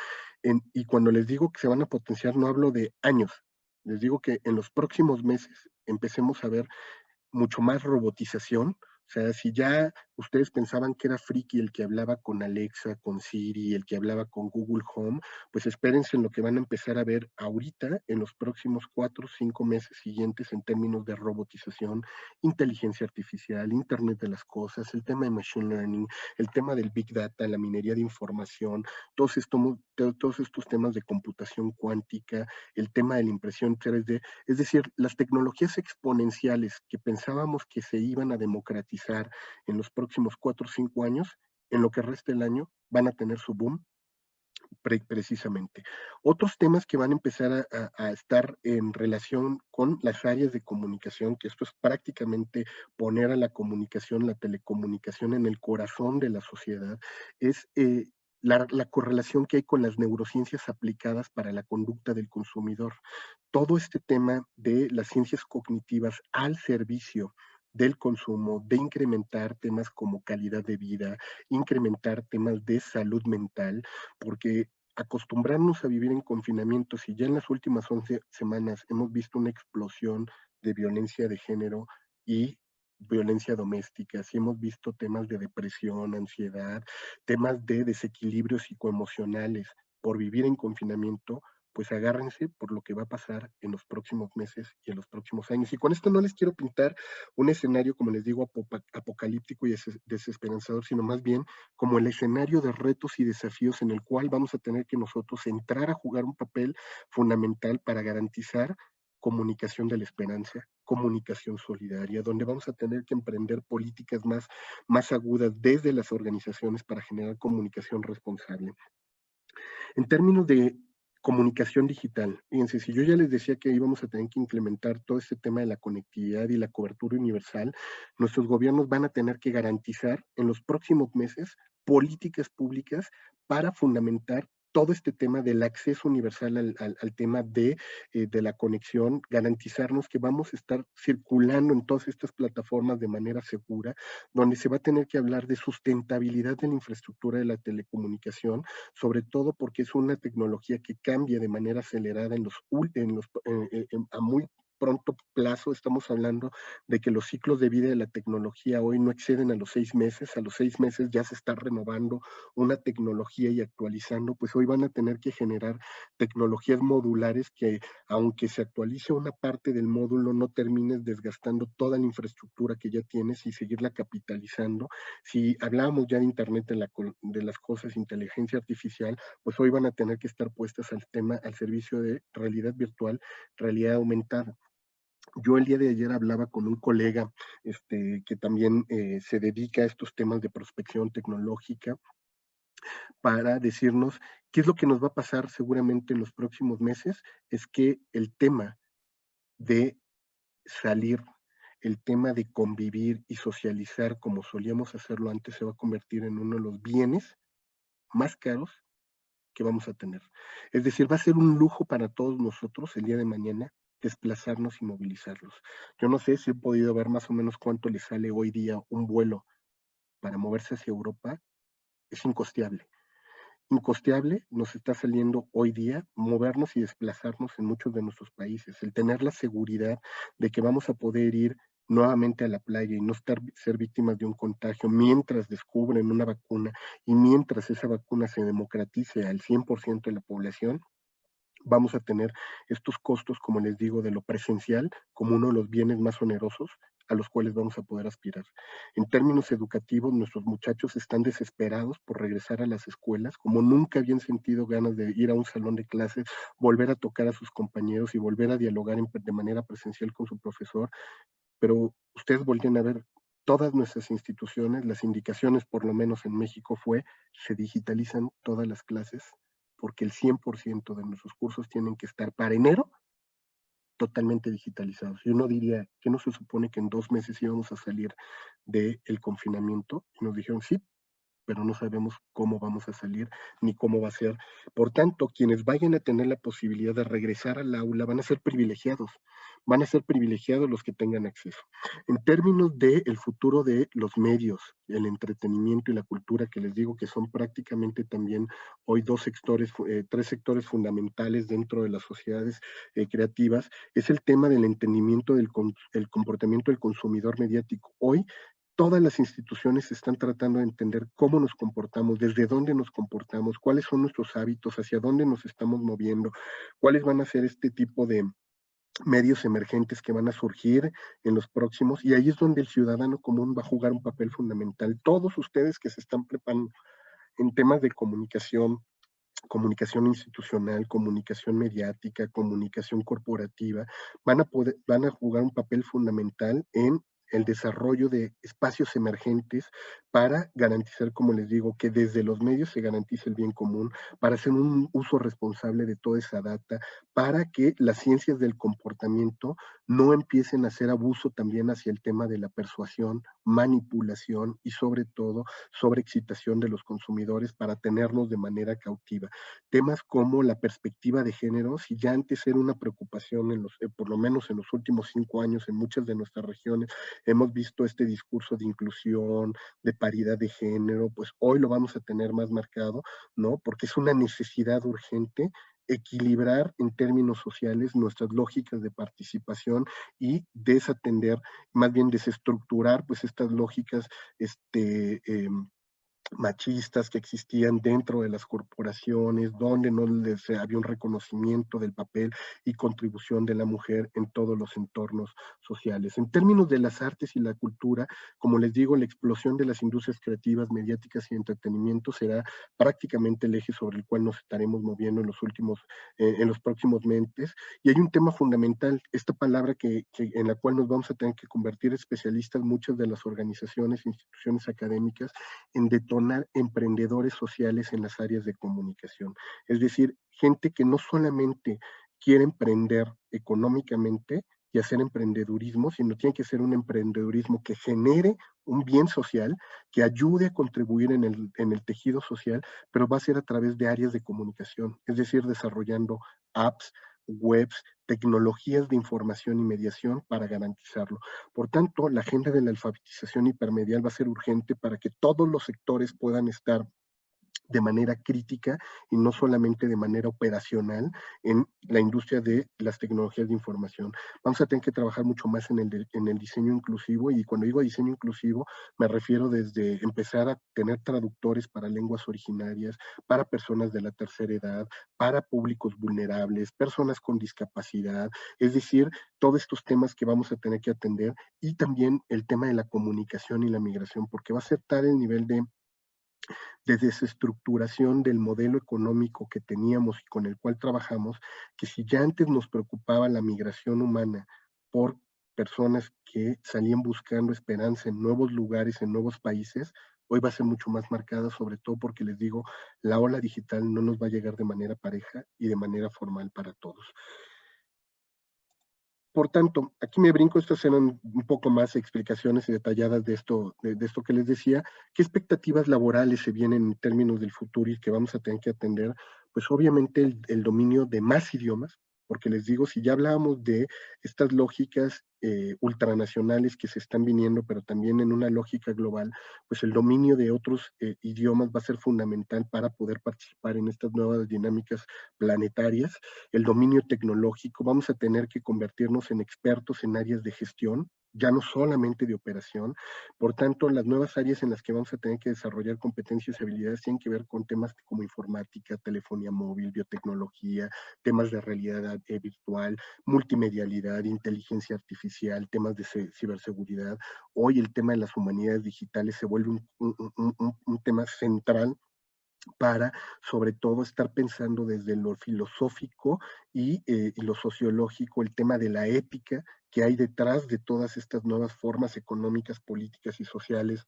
y cuando les digo que se van a potenciar, no hablo de años, les digo que en los próximos meses empecemos a ver mucho más robotización. O sea, si ya ustedes pensaban que era friki el que hablaba con Alexa, con Siri, el que hablaba con Google Home, pues espérense en lo que van a empezar a ver ahorita en los próximos 4 o 5 meses siguientes en términos de robotización, inteligencia artificial, Internet de las cosas, el tema de machine learning, el tema del big data, la minería de información, todos estos temas de computación cuántica, el tema de la impresión 3D, es decir, las tecnologías exponenciales que pensábamos que se iban a democratizar en los próximos 4 o 5 años, en lo que resta el año, van a tener su boom precisamente. Otros temas que van a empezar a estar en relación con las áreas de comunicación, que esto es prácticamente poner a la comunicación, la telecomunicación en el corazón de la sociedad, es la correlación que hay con las neurociencias aplicadas para la conducta del consumidor. Todo este tema de las ciencias cognitivas al servicio del consumo, de incrementar temas como calidad de vida, incrementar temas de salud mental, porque acostumbrarnos a vivir en confinamiento, si ya en las últimas 11 semanas hemos visto una explosión de violencia de género y violencia doméstica, si hemos visto temas de depresión, ansiedad, temas de desequilibrios psicoemocionales por vivir en confinamiento, pues agárrense por lo que va a pasar en los próximos meses y en los próximos años. Y con esto no les quiero pintar un escenario, como les digo, apocalíptico y desesperanzador, sino más bien como el escenario de retos y desafíos en el cual vamos a tener que nosotros entrar a jugar un papel fundamental para garantizar comunicación de la esperanza, comunicación solidaria, donde vamos a tener que emprender políticas más agudas desde las organizaciones para generar comunicación responsable. En términos de comunicación digital, fíjense, si yo ya les decía que íbamos a tener que implementar todo este tema de la conectividad y la cobertura universal, nuestros gobiernos van a tener que garantizar en los próximos meses políticas públicas para fundamentar todo este tema del acceso universal al tema de la conexión, garantizarnos que vamos a estar circulando en todas estas plataformas de manera segura, donde se va a tener que hablar de sustentabilidad de la infraestructura de la telecomunicación, sobre todo porque es una tecnología que cambia de manera acelerada a muy pronto plazo. Estamos hablando de que los ciclos de vida de la tecnología hoy no exceden a los 6 meses, a los 6 meses ya se está renovando una tecnología y actualizando, pues hoy van a tener que generar tecnologías modulares que, aunque se actualice una parte del módulo, no termines desgastando toda la infraestructura que ya tienes y seguirla capitalizando. Si hablábamos ya de Internet de las cosas, inteligencia artificial, pues hoy van a tener que estar puestas al servicio de realidad virtual, realidad aumentada. Yo el día de ayer hablaba con un colega que también se dedica a estos temas de prospección tecnológica para decirnos qué es lo que nos va a pasar seguramente en los próximos meses. Es que el tema de salir, el tema de convivir y socializar como solíamos hacerlo antes se va a convertir en uno de los bienes más caros que vamos a tener. Es decir, va a ser un lujo para todos nosotros el día de mañana desplazarnos y movilizarlos. Yo no sé si he podido ver más o menos cuánto le sale hoy día un vuelo para moverse hacia Europa. Es incosteable. Incosteable nos está saliendo hoy día movernos y desplazarnos en muchos de nuestros países. El tener la seguridad de que vamos a poder ir nuevamente a la playa y no ser víctimas de un contagio mientras descubren una vacuna y mientras esa vacuna se democratice al 100% de la población, vamos a tener estos costos, como les digo, de lo presencial como uno de los bienes más onerosos a los cuales vamos a poder aspirar. En términos educativos, nuestros muchachos están desesperados por regresar a las escuelas, como nunca habían sentido ganas de ir a un salón de clases, volver a tocar a sus compañeros y volver a dialogar de manera presencial con su profesor. Pero ustedes volvían a ver todas nuestras instituciones, las indicaciones, por lo menos en México, se digitalizan todas las clases, porque el 100% de nuestros cursos tienen que estar para enero totalmente digitalizados. Y uno diría que no se supone que en 2 meses íbamos a salir del confinamiento, y nos dijeron sí, pero no sabemos cómo vamos a salir ni cómo va a ser. Por tanto, quienes vayan a tener la posibilidad de regresar al aula van a ser privilegiados los que tengan acceso. En términos del futuro de los medios, el entretenimiento y la cultura, que les digo que son prácticamente también hoy tres sectores fundamentales dentro de las sociedades creativas, es el tema del entendimiento el comportamiento del consumidor mediático. Hoy todas las instituciones están tratando de entender cómo nos comportamos, desde dónde nos comportamos, cuáles son nuestros hábitos, hacia dónde nos estamos moviendo, cuáles van a ser este tipo de medios emergentes que van a surgir en los próximos, y ahí es donde el ciudadano común va a jugar un papel fundamental. Todos ustedes que se están preparando en temas de comunicación institucional, comunicación mediática, comunicación corporativa, van a jugar un papel fundamental en el desarrollo de espacios emergentes para garantizar, como les digo, que desde los medios se garantice el bien común, para hacer un uso responsable de toda esa data, para que las ciencias del comportamiento no empiecen a hacer abuso también hacia el tema de la persuasión, manipulación y sobre todo sobreexcitación de los consumidores para tenernos de manera cautiva. Temas como la perspectiva de género, si ya antes era una preocupación por lo menos en los últimos 5 años en muchas de nuestras regiones, hemos visto este discurso de inclusión, de paridad de género, pues hoy lo vamos a tener más marcado, ¿no? Porque es una necesidad urgente equilibrar en términos sociales nuestras lógicas de participación y desatender, más bien desestructurar pues estas lógicas machistas que existían dentro de las corporaciones, donde no les había un reconocimiento del papel y contribución de la mujer en todos los entornos sociales. En términos de las artes y la cultura, como les digo, la explosión de las industrias creativas, mediáticas y entretenimiento será prácticamente el eje sobre el cual nos estaremos moviendo en los próximos meses. Y hay un tema fundamental, esta palabra en la cual nos vamos a tener que convertir especialistas, muchas de las organizaciones, instituciones académicas, en detonar emprendedores sociales en las áreas de comunicación. Es decir, gente que no solamente quiere emprender económicamente y hacer emprendedurismo, sino tiene que ser un emprendedurismo que genere un bien social, que ayude a contribuir en el tejido social, pero va a ser a través de áreas de comunicación, es decir, desarrollando apps, webs, tecnologías de información y mediación para garantizarlo. Por tanto, la agenda de la alfabetización hipermedial va a ser urgente para que todos los sectores puedan estar de manera crítica y no solamente de manera operacional en la industria de las tecnologías de información. Vamos a tener que trabajar mucho más en el diseño inclusivo, y cuando digo diseño inclusivo me refiero desde empezar a tener traductores para lenguas originarias, para personas de la tercera edad, para públicos vulnerables, personas con discapacidad, es decir, todos estos temas que vamos a tener que atender, y también el tema de la comunicación y la migración, porque va a ser tal el nivel de desestructuración del modelo económico que teníamos y con el cual trabajamos, que si ya antes nos preocupaba la migración humana por personas que salían buscando esperanza en nuevos lugares, en nuevos países, hoy va a ser mucho más marcada, sobre todo porque les digo, la ola digital no nos va a llegar de manera pareja y de manera formal para todos. Por tanto, aquí me brinco, estas eran un poco más explicaciones y detalladas de esto que les decía. ¿Qué expectativas laborales se vienen en términos del futuro y que vamos a tener que atender? Pues obviamente el dominio de más idiomas, porque les digo, si ya hablábamos de estas lógicas ultranacionales que se están viniendo, pero también en una lógica global, pues el dominio de otros idiomas va a ser fundamental para poder participar en estas nuevas dinámicas planetarias. El dominio tecnológico, vamos a tener que convertirnos en expertos en áreas de gestión, ya no solamente de operación. Por tanto, las nuevas áreas en las que vamos a tener que desarrollar competencias y habilidades tienen que ver con temas como informática, telefonía móvil, biotecnología, temas de realidad virtual, multimedialidad, inteligencia artificial, temas de ciberseguridad. Hoy el tema de las humanidades digitales se vuelve un tema central para, sobre todo, estar pensando desde lo filosófico y lo sociológico, el tema de la ética que hay detrás de todas estas nuevas formas económicas, políticas y sociales.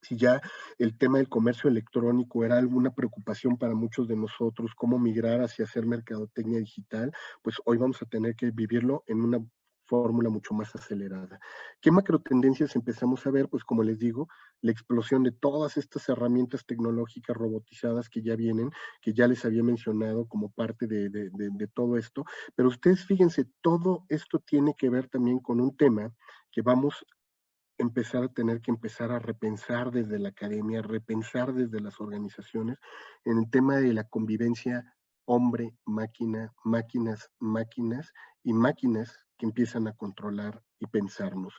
Si ya el tema del comercio electrónico era alguna preocupación para muchos de nosotros, cómo migrar hacia hacer mercadotecnia digital, pues hoy vamos a tener que vivirlo en una fórmula mucho más acelerada. ¿Qué macro tendencias empezamos a ver? Pues como les digo, la explosión de todas estas herramientas tecnológicas robotizadas que ya vienen, que ya les había mencionado como parte de todo esto, pero ustedes fíjense, todo esto tiene que ver también con un tema que vamos empezar a tener que empezar a repensar desde la academia, repensar desde las organizaciones en el tema de la convivencia hombre-máquina, máquinas y máquinas que empiezan a controlar y pensarnos.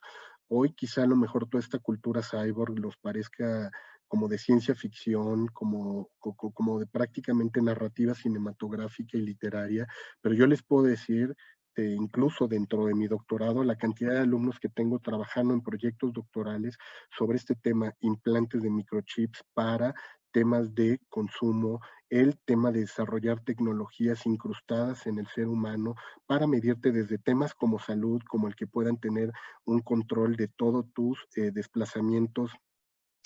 Hoy quizá a lo mejor toda esta cultura cyborg los parezca como de ciencia ficción, como de prácticamente narrativa cinematográfica y literaria, pero yo les puedo decir incluso dentro de mi doctorado, la cantidad de alumnos que tengo trabajando en proyectos doctorales sobre este tema, implantes de microchips para temas de consumo, el tema de desarrollar tecnologías incrustadas en el ser humano para medirte desde temas como salud, como el que puedan tener un control de todos tus desplazamientos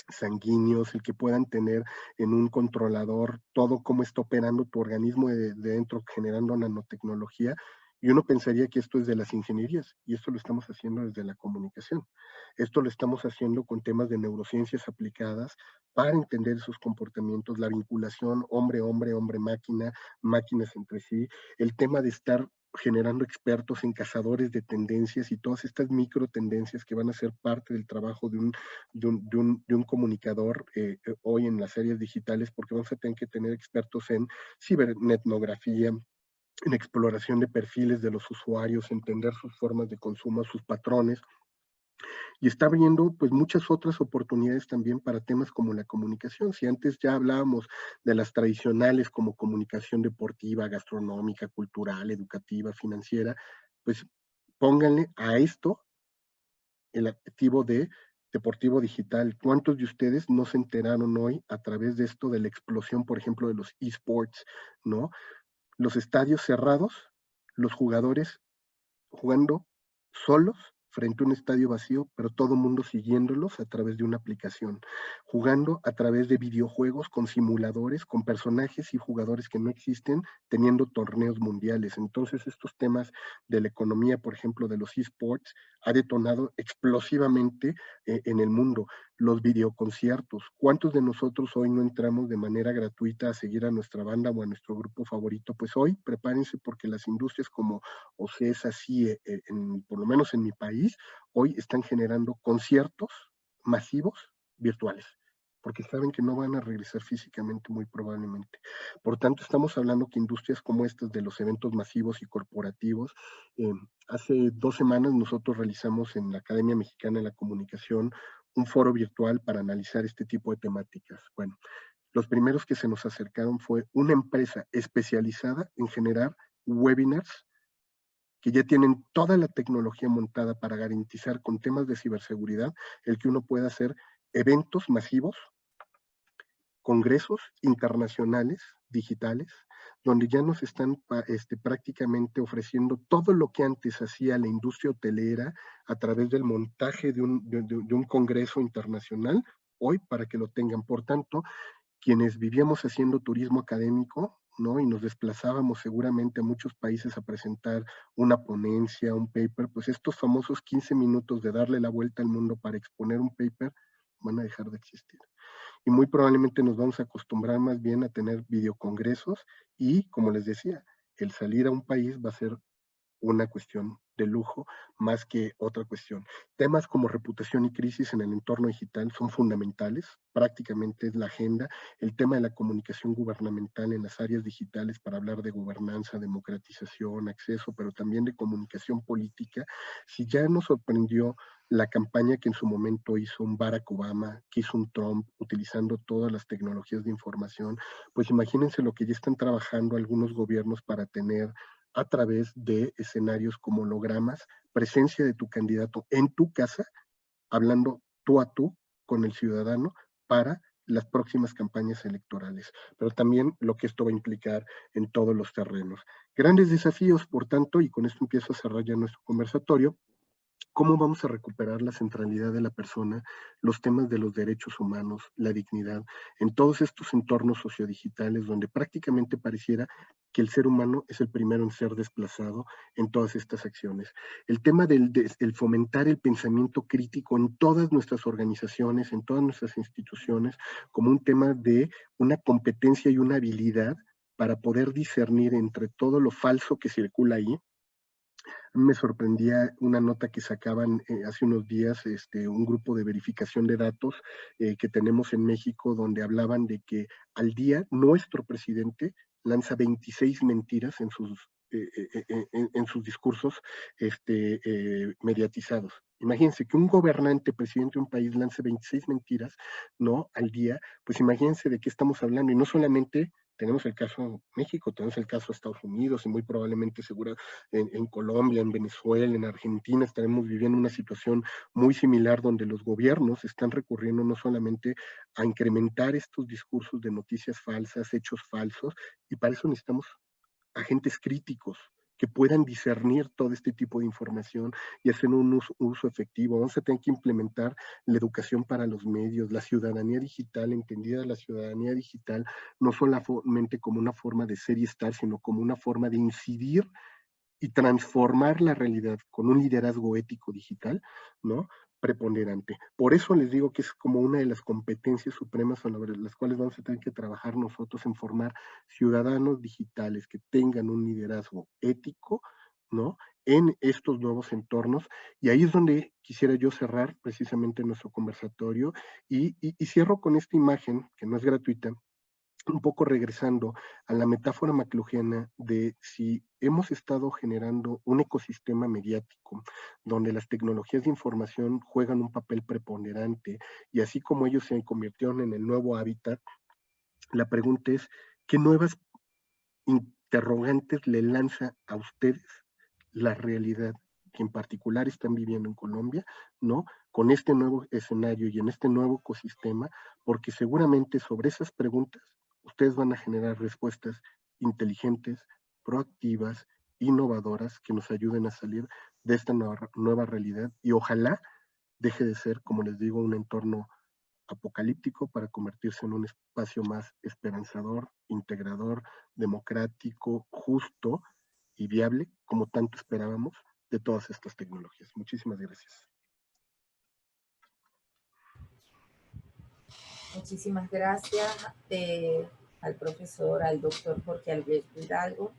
sanguíneos, el que puedan tener en un controlador todo cómo está operando tu organismo de dentro generando nanotecnología. Y uno pensaría que esto es de las ingenierías, y esto lo estamos haciendo desde la comunicación. Esto lo estamos haciendo con temas de neurociencias aplicadas para entender esos comportamientos, la vinculación hombre-hombre, hombre-máquina, máquinas entre sí, el tema de estar generando expertos en cazadores de tendencias y todas estas micro tendencias que van a ser parte del trabajo de un comunicador hoy en las áreas digitales, porque vamos a tener que tener expertos en cibernetnografía, en exploración de perfiles de los usuarios, entender sus formas de consumo, sus patrones, y está abriendo pues muchas otras oportunidades también para temas como la comunicación. Si antes ya hablábamos de las tradicionales como comunicación deportiva, gastronómica, cultural, educativa, financiera, pues pónganle a esto el adjetivo de deportivo digital. ¿Cuántos de ustedes no se enteraron hoy a través de esto de la explosión, por ejemplo, de los esports, ¿no? Los estadios cerrados, los jugadores jugando solos frente a un estadio vacío, pero todo el mundo siguiéndolos a través de una aplicación, jugando a través de videojuegos con simuladores, con personajes y jugadores que no existen, teniendo torneos mundiales. Entonces, estos temas de la economía, por ejemplo, de los esports, ha detonado explosivamente en el mundo. Los videoconciertos, ¿cuántos de nosotros hoy no entramos de manera gratuita a seguir a nuestra banda o a nuestro grupo favorito? Pues hoy prepárense porque las industrias como OCESA, sí, por lo menos en mi país, hoy están generando conciertos masivos virtuales, porque saben que no van a regresar físicamente muy probablemente. Por tanto, estamos hablando que industrias como estas de los eventos masivos y corporativos, hace 2 semanas nosotros realizamos en la Academia Mexicana de la Comunicación un foro virtual para analizar este tipo de temáticas. Bueno, los primeros que se nos acercaron fue una empresa especializada en generar webinars que ya tienen toda la tecnología montada para garantizar con temas de ciberseguridad el que uno pueda hacer eventos masivos, congresos internacionales digitales, donde ya nos están prácticamente ofreciendo todo lo que antes hacía la industria hotelera a través del montaje de un congreso internacional, hoy para que lo tengan. Por tanto, quienes vivíamos haciendo turismo académico, ¿no? Y nos desplazábamos seguramente a muchos países a presentar una ponencia, un paper, pues estos famosos 15 minutos de darle la vuelta al mundo para exponer un paper van a dejar de existir. Y muy probablemente nos vamos a acostumbrar más bien a tener videocongresos y, como les decía, el salir a un país va a ser una cuestión de lujo más que otra cuestión. Temas como reputación y crisis en el entorno digital son fundamentales, prácticamente es la agenda. El tema de la comunicación gubernamental en las áreas digitales para hablar de gobernanza, democratización, acceso, pero también de comunicación política. Si ya nos sorprendió la campaña que en su momento hizo un Barack Obama, que hizo un Trump, utilizando todas las tecnologías de información, pues imagínense lo que ya están trabajando algunos gobiernos para tener a través de escenarios como hologramas, presencia de tu candidato en tu casa, hablando tú a tú con el ciudadano para las próximas campañas electorales, pero también lo que esto va a implicar en todos los terrenos. Grandes desafíos, por tanto, y con esto empiezo a cerrar ya nuestro conversatorio, ¿cómo vamos a recuperar la centralidad de la persona, los temas de los derechos humanos, la dignidad, en todos estos entornos sociodigitales donde prácticamente pareciera que el ser humano es el primero en ser desplazado en todas estas acciones? El tema del fomentar el pensamiento crítico en todas nuestras organizaciones, en todas nuestras instituciones, como un tema de una competencia y una habilidad para poder discernir entre todo lo falso que circula ahí. Me sorprendía una nota que sacaban hace unos días un grupo de verificación de datos que tenemos en México, donde hablaban de que al día nuestro presidente lanza 26 mentiras en sus discursos mediatizados. Imagínense que un gobernante, presidente de un país, lance 26 mentiras, ¿no? Al día, pues imagínense de qué estamos hablando. Y no solamente tenemos el caso México, tenemos el caso Estados Unidos y muy probablemente seguro en Colombia, en Venezuela, en Argentina, estaremos viviendo una situación muy similar donde los gobiernos están recurriendo no solamente a incrementar estos discursos de noticias falsas, hechos falsos, y para eso necesitamos agentes críticos que puedan discernir todo este tipo de información y hacer un uso efectivo. Vamos a tener que implementar la educación para los medios, la ciudadanía digital, entendida la ciudadanía digital no solamente como una forma de ser y estar, sino como una forma de incidir y transformar la realidad con un liderazgo ético digital, ¿no? Preponderante. Por eso les digo que es como una de las competencias supremas sobre las cuales vamos a tener que trabajar nosotros en formar ciudadanos digitales que tengan un liderazgo ético, ¿no? En estos nuevos entornos. Y ahí es donde quisiera yo cerrar precisamente nuestro conversatorio y cierro con esta imagen, que no es gratuita, un poco regresando a la metáfora maclugiana de si hemos estado generando un ecosistema mediático donde las tecnologías de información juegan un papel preponderante y así como ellos se convirtieron en el nuevo hábitat, la pregunta es, ¿qué nuevas interrogantes le lanza a ustedes la realidad que en particular están viviendo en Colombia, ¿no? Con este nuevo escenario y en este nuevo ecosistema, porque seguramente sobre esas preguntas ustedes van a generar respuestas inteligentes, proactivas, innovadoras, que nos ayuden a salir de esta nueva realidad y ojalá deje de ser, como les digo, un entorno apocalíptico para convertirse en un espacio más esperanzador, integrador, democrático, justo y viable, como tanto esperábamos de todas estas tecnologías. Muchísimas gracias. Muchísimas gracias al profesor, al doctor Jorge Alberto Hidalgo.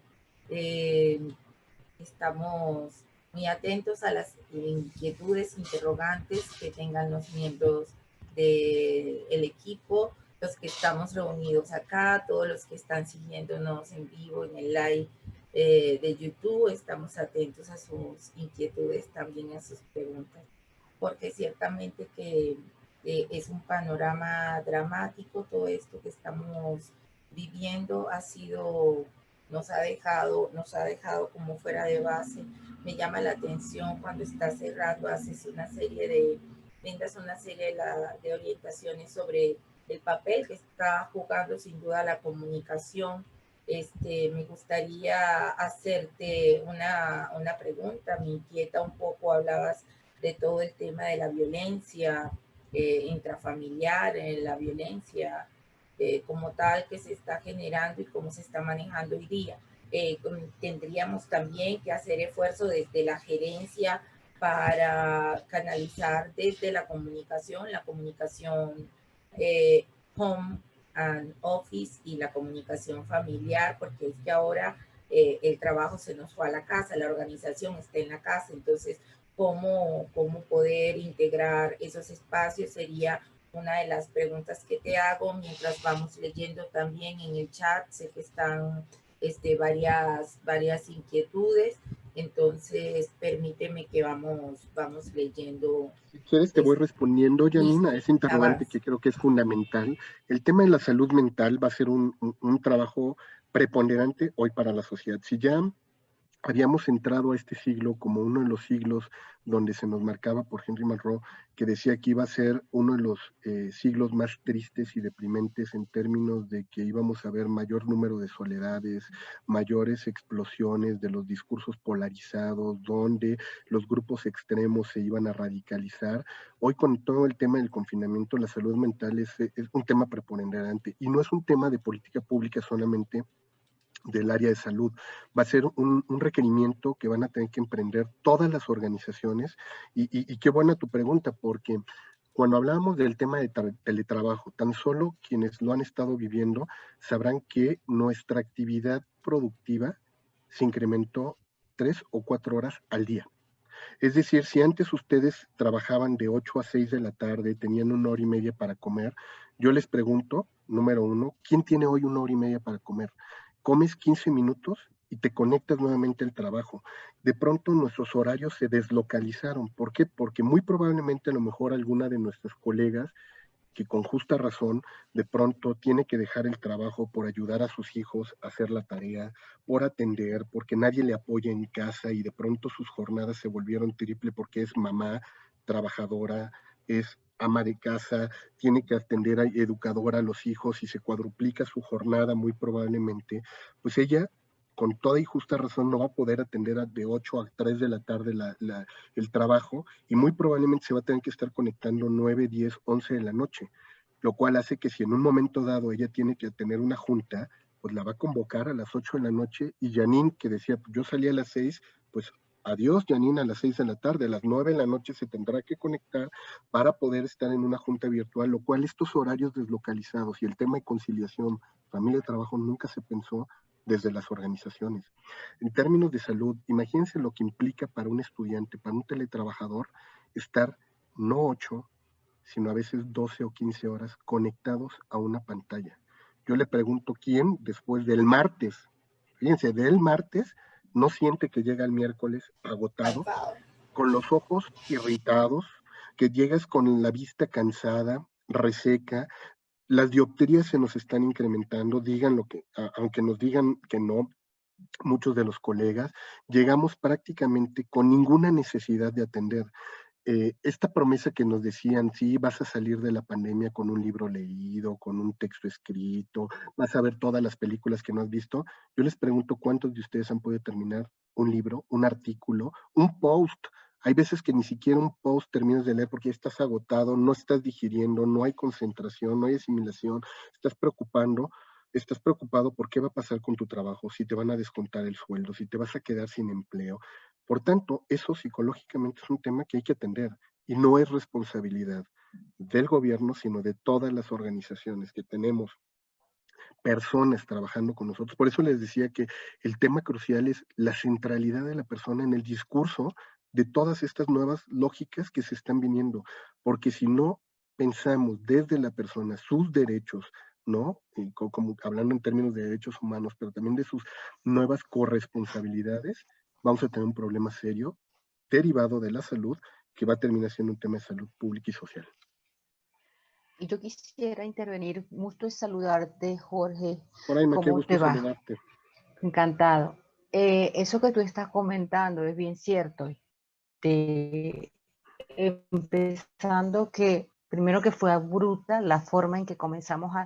Estamos muy atentos a las inquietudes, interrogantes que tengan los miembros del equipo, los que estamos reunidos acá, todos los que están siguiéndonos en vivo en el live de YouTube, estamos atentos a sus inquietudes, también a sus preguntas, porque ciertamente que es un panorama dramático, todo esto que estamos viviendo nos ha dejado como fuera de base. Me llama la atención cuando está cerrando, brindas una serie de orientaciones sobre el papel que está jugando sin duda la comunicación. Me gustaría hacerte una pregunta, me inquieta un poco, hablabas de todo el tema de la violencia intrafamiliar, la violencia como tal que se está generando y cómo se está manejando hoy día. Tendríamos también que hacer esfuerzo desde la gerencia para canalizar desde la comunicación home and office y la comunicación familiar, porque es que ahora el trabajo se nos fue a la casa, la organización está en la casa, entonces cómo poder integrar esos espacios sería una de las preguntas que te hago mientras vamos leyendo también en el chat. Sé que están varias inquietudes, entonces permíteme que vamos leyendo. Si quieres, te voy respondiendo, Janina, a Listo, ese interrogante avance. que creo que es fundamental. El tema de la salud mental va a ser un trabajo preponderante hoy para la sociedad. Si ya habíamos entrado a este siglo como uno de los siglos donde se nos marcaba por Henry Monroe, que decía que iba a ser uno de los siglos más tristes y deprimentes en términos de que íbamos a ver mayor número de soledades, mayores explosiones de los discursos polarizados, donde los grupos extremos se iban a radicalizar. Hoy con todo el tema del confinamiento, la salud mental es un tema preponderante y no es un tema de política pública solamente del área de salud. Va a ser un requerimiento que van a tener que emprender todas las organizaciones y qué buena tu pregunta, porque cuando hablábamos del tema de teletrabajo, tan solo quienes lo han estado viviendo sabrán que nuestra actividad productiva se incrementó 3 o 4 horas al día. Es decir, si antes ustedes trabajaban de 8 a 6 de la tarde, tenían 1 hora y media para comer, yo les pregunto, número uno, ¿quién tiene hoy 1 hora y media para comer? Comes 15 minutos y te conectas nuevamente al trabajo. De pronto nuestros horarios se deslocalizaron. ¿Por qué? Porque muy probablemente a lo mejor alguna de nuestros colegas que con justa razón de pronto tiene que dejar el trabajo por ayudar a sus hijos a hacer la tarea, por atender, porque nadie le apoya en casa y de pronto sus jornadas se volvieron triple porque es mamá trabajadora, es ama de casa, tiene que atender a educadora a los hijos y se cuadruplica su jornada muy probablemente, pues ella con toda y justa razón no va a poder atender de 8 a 3 de la tarde el trabajo y muy probablemente se va a tener que estar conectando 9, 10, 11 de la noche, lo cual hace que si en un momento dado ella tiene que tener una junta, pues la va a convocar a las 8 de la noche y Janine, que decía, pues yo salí a las 6, pues adiós Janine a las 6 de la tarde, a las 9 de la noche se tendrá que conectar para poder estar en una junta virtual, lo cual estos horarios deslocalizados y el tema de conciliación, familia y trabajo nunca se pensó desde las organizaciones. En términos de salud, imagínense lo que implica para un estudiante, para un teletrabajador, estar no 8, sino a veces 12 o 15 horas conectados a una pantalla. Yo le pregunto quién después del martes, fíjense, del martes, no siente que llega el miércoles agotado, con los ojos irritados, que llegas con la vista cansada, reseca, las dioptrías se nos están incrementando, digan lo que, aunque nos digan que no, muchos de los colegas, llegamos prácticamente con ninguna necesidad de atender. Esta promesa que nos decían, sí, vas a salir de la pandemia con un libro leído, con un texto escrito, vas a ver todas las películas que no has visto, yo les pregunto cuántos de ustedes han podido terminar un libro, un artículo, un post. Hay veces que ni siquiera un post terminas de leer porque ya estás agotado, no estás digiriendo, no hay concentración, no hay asimilación, estás preocupado por qué va a pasar con tu trabajo, si te van a descontar el sueldo, si te vas a quedar sin empleo. Por tanto, eso psicológicamente es un tema que hay que atender y no es responsabilidad del gobierno, sino de todas las organizaciones que tenemos personas trabajando con nosotros. Por eso les decía que el tema crucial es la centralidad de la persona en el discurso de todas estas nuevas lógicas que se están viniendo, porque si no pensamos desde la persona sus derechos, ¿no? Como hablando en términos de derechos humanos, pero también de sus nuevas corresponsabilidades, vamos a tener un problema serio derivado de la salud que va a terminar siendo un tema de salud pública y social. Y yo quisiera intervenir, gusto es saludarte, Jorge. Por ahí me qué ¿Cómo gusto te va? saludarte. Encantado. Eso que tú estás comentando es bien cierto. Empezando que, primero que fue bruta la forma en que comenzamos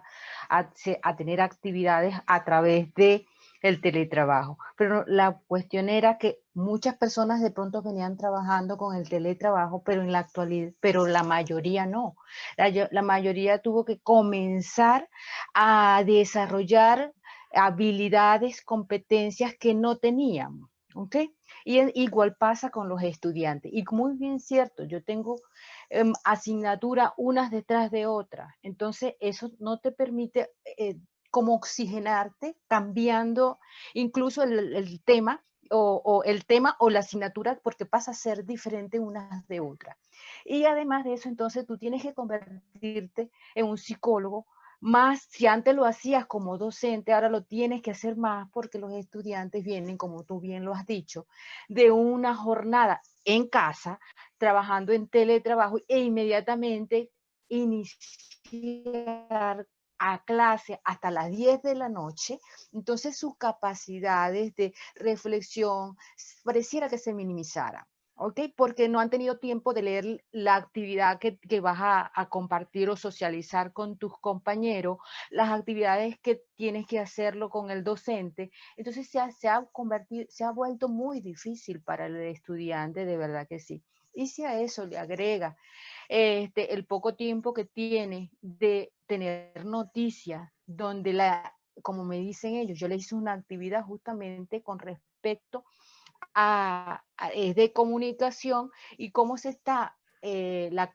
a tener actividades a través de el teletrabajo. Pero la cuestión era que muchas personas de pronto venían trabajando con el teletrabajo, pero en la actualidad, pero la mayoría no. La mayoría tuvo que comenzar a desarrollar habilidades, competencias que no teníamos. ¿Ok? Y igual pasa con los estudiantes. Y muy bien cierto, yo tengo asignatura unas detrás de otras. Entonces, eso no te permite como oxigenarte cambiando incluso el tema o el tema o la asignatura porque pasa a ser diferente unas de otras. Y además de eso, entonces tú tienes que convertirte en un psicólogo más, si antes lo hacías como docente, ahora lo tienes que hacer más porque los estudiantes vienen, como tú bien lo has dicho, de una jornada en casa, trabajando en teletrabajo e inmediatamente iniciar a clase hasta las 10 de la noche, entonces sus capacidades de reflexión pareciera que se minimizaran. ¿Ok? Porque no han tenido tiempo de leer la actividad que vas a compartir o socializar con tus compañeros, las actividades que tienes que hacerlo con el docente. Entonces se ha vuelto muy difícil para el estudiante, de verdad que sí. Y si a eso le agrega el poco tiempo que tiene de tener noticias, donde como me dicen ellos, yo le hice una actividad justamente con respecto es de comunicación y cómo se está,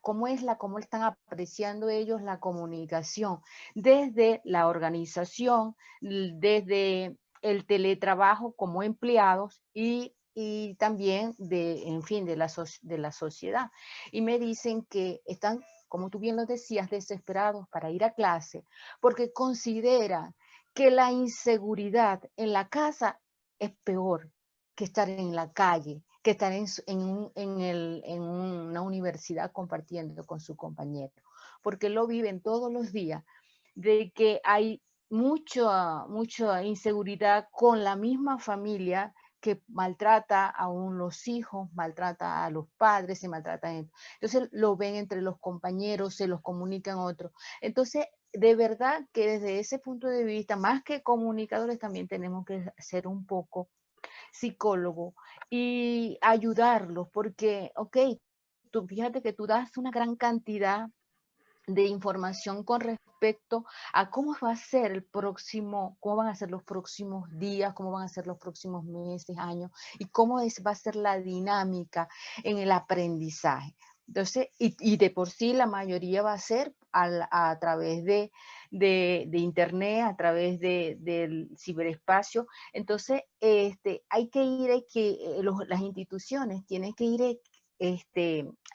cómo están apreciando ellos la comunicación desde la organización, desde el teletrabajo como empleados y también en fin, de la sociedad. Y me dicen que están, como tú bien lo decías, desesperados para ir a clase porque consideran que la inseguridad en la casa es peor que estar en la calle, que estar en una universidad compartiendo con su compañero, porque lo viven todos los días, de que hay mucha inseguridad con la misma familia que maltrata aún los hijos, maltrata a los padres, se maltratan. Entonces lo ven entre los compañeros, se los comunican a otros. Entonces, de verdad que desde ese punto de vista, más que comunicadores, también tenemos que ser un poco psicólogo y ayudarlos, porque, ok, tú fíjate que tú das una gran cantidad de información con respecto a cómo va a ser el próximo, cómo van a ser los próximos días, cómo van a ser los próximos meses, años, y cómo va a ser la dinámica en el aprendizaje. Entonces, y de por sí la mayoría va a ser a través de internet, a través del ciberespacio. Entonces, hay que ir, las instituciones tienen que ir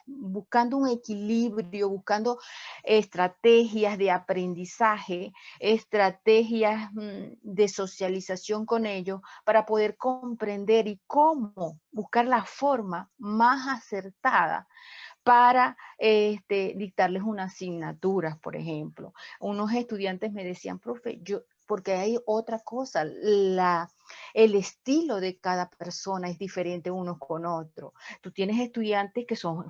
buscando un equilibrio, buscando estrategias de aprendizaje, estrategias de socialización con ellos para poder comprender y cómo buscar la forma más acertada para dictarles unas asignaturas, por ejemplo. Unos estudiantes me decían, profe, porque hay otra cosa, el estilo de cada persona es diferente uno con otro. Tú tienes estudiantes que son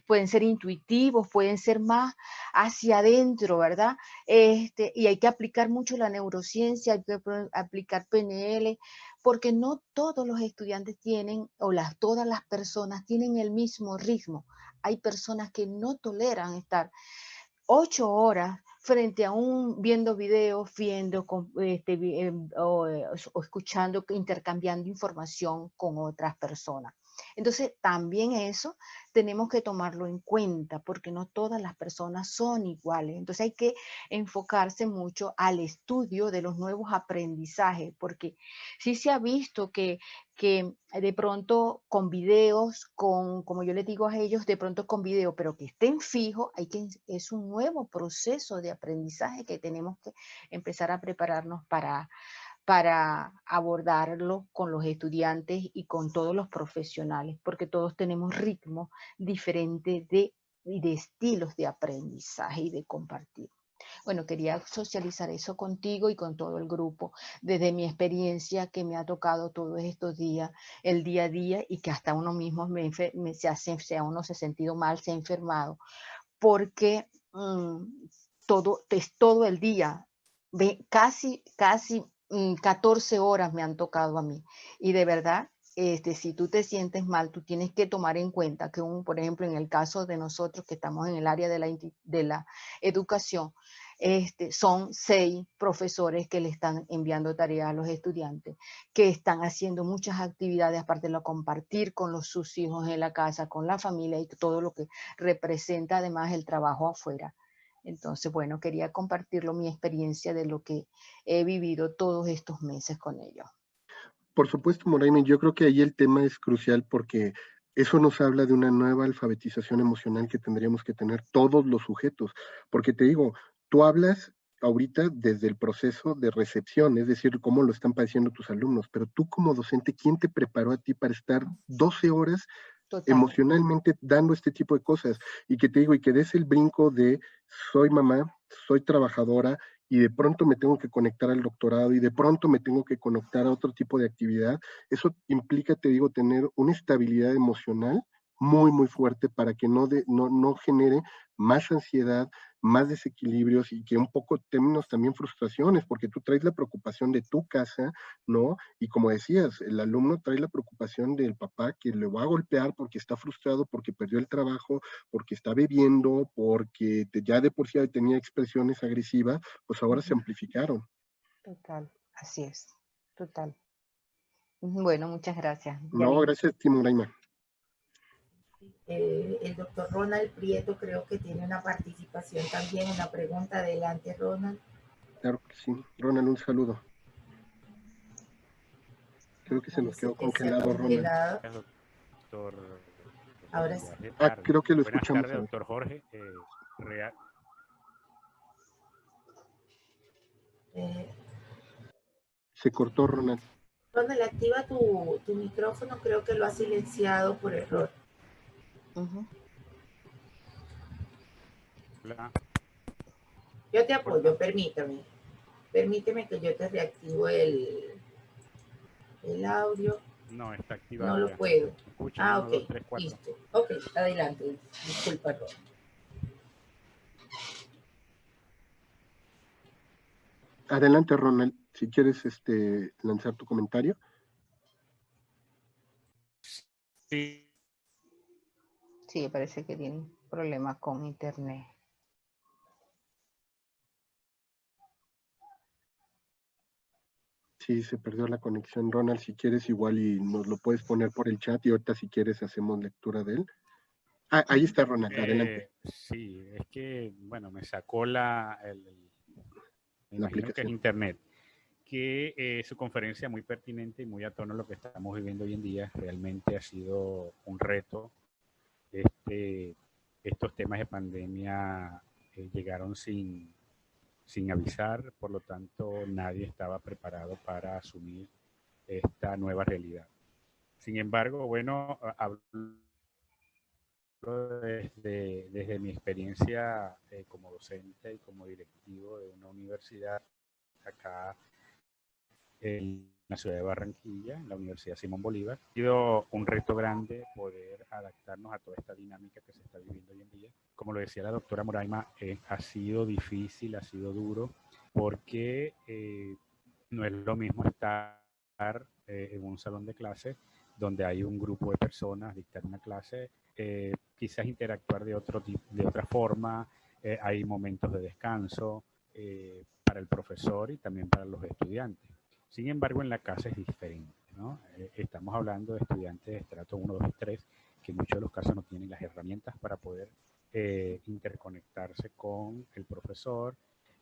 pueden ser intuitivos, pueden ser más hacia adentro, ¿verdad? Y hay que aplicar mucho la neurociencia, hay que aplicar PNL, porque no todos los estudiantes tienen, todas las personas tienen el mismo ritmo. Hay personas que no toleran estar 8 horas frente a viendo videos, o escuchando, intercambiando información con otras personas. Entonces, también eso tenemos que tomarlo en cuenta, porque no todas las personas son iguales. Entonces, hay que enfocarse mucho al estudio de los nuevos aprendizajes, porque sí se ha visto que de pronto con videos, como yo les digo a ellos, de pronto con video, pero que estén fijos, es un nuevo proceso de aprendizaje que tenemos que empezar a prepararnos para abordarlo con los estudiantes y con todos los profesionales, porque todos tenemos ritmos diferentes de estilos de aprendizaje y de compartir. Bueno, quería socializar eso contigo y con todo el grupo, desde mi experiencia que me ha tocado todos estos días, el día a día, y que hasta uno mismo uno se ha sentido mal, se ha enfermado, porque todo el día, casi 14 horas me han tocado a mí, y de verdad, si tú te sientes mal, tú tienes que tomar en cuenta que, por ejemplo, en el caso de nosotros que estamos en el área de la educación, son 6 profesores que le están enviando tareas a los estudiantes, que están haciendo muchas actividades, aparte de compartir con sus hijos en la casa, con la familia y todo lo que representa además el trabajo afuera. Entonces, bueno, quería compartirlo, mi experiencia de lo que he vivido todos estos meses con ellos. Por supuesto, Moraima, yo creo que ahí el tema es crucial porque eso nos habla de una nueva alfabetización emocional que tendríamos que tener todos los sujetos. Porque te digo, tú hablas ahorita desde el proceso de recepción, es decir, cómo lo están padeciendo tus alumnos, pero tú como docente, ¿quién te preparó a ti para estar 12 horas Total. emocionalmente dando este tipo de cosas? Y que te digo, y que des el brinco de soy mamá, soy trabajadora, y de pronto me tengo que conectar al doctorado y de pronto me tengo que conectar a otro tipo de actividad. Eso implica, te digo, tener una estabilidad emocional muy, muy fuerte para que no genere más ansiedad, más desequilibrios y que un poco términos también frustraciones, porque tú traes la preocupación de tu casa, ¿no? Y como decías, el alumno trae la preocupación del papá que le va a golpear porque está frustrado, porque perdió el trabajo, porque está bebiendo, porque ya de por sí tenía expresiones agresivas, pues ahora se amplificaron. Total, así es, total. Bueno, muchas gracias. No, gracias, Timoraima. El doctor Ronald Prieto creo que tiene una participación también, una pregunta. Adelante, Ronald. Claro que sí. Ronald, un saludo. Creo que se nos quedó congelado, Ronald. Doctor. Ahora sí. Creo que lo Buenas escuchamos. Tardes, doctor Jorge. Se cortó, Ronald. Ronald, activa tu micrófono, creo que lo ha silenciado por error. Yo te apoyo, permíteme. Permíteme que yo te reactivo el audio. No, está activado. No lo puedo. Escucha, ok, 1, 2, 3, 4. listo. Ok, adelante. Disculpa, Ronald. Adelante, Ronald, si quieres lanzar tu comentario. Sí. Sí, parece que tiene problemas con internet. Sí, se perdió la conexión, Ronald. Si quieres, igual y nos lo puedes poner por el chat y ahorita si quieres hacemos lectura de él. Ahí está, Ronald, adelante. Sí, es que, bueno, me sacó la aplicación. Que es internet, que su conferencia muy pertinente y muy a tono a lo que estamos viviendo hoy en día. Realmente ha sido un reto. Estos temas de pandemia llegaron sin avisar, por lo tanto nadie estaba preparado para asumir esta nueva realidad. Sin embargo, bueno, hablo desde mi experiencia como docente y como directivo de una universidad acá en la ciudad de Barranquilla, en la Universidad Simón Bolívar. Ha sido un reto grande poder adaptarnos a toda esta dinámica que se está viviendo hoy en día. Como lo decía la doctora Moraima, ha sido difícil, ha sido duro, porque no es lo mismo estar en un salón de clase donde hay un grupo de personas, dictar una clase, quizás interactuar de otra forma, hay momentos de descanso para el profesor y también para los estudiantes. Sin embargo, en la casa es diferente, ¿no? Estamos hablando de estudiantes de estrato 1, 2 y 3, que en muchos de los casos no tienen las herramientas para poder interconectarse con el profesor,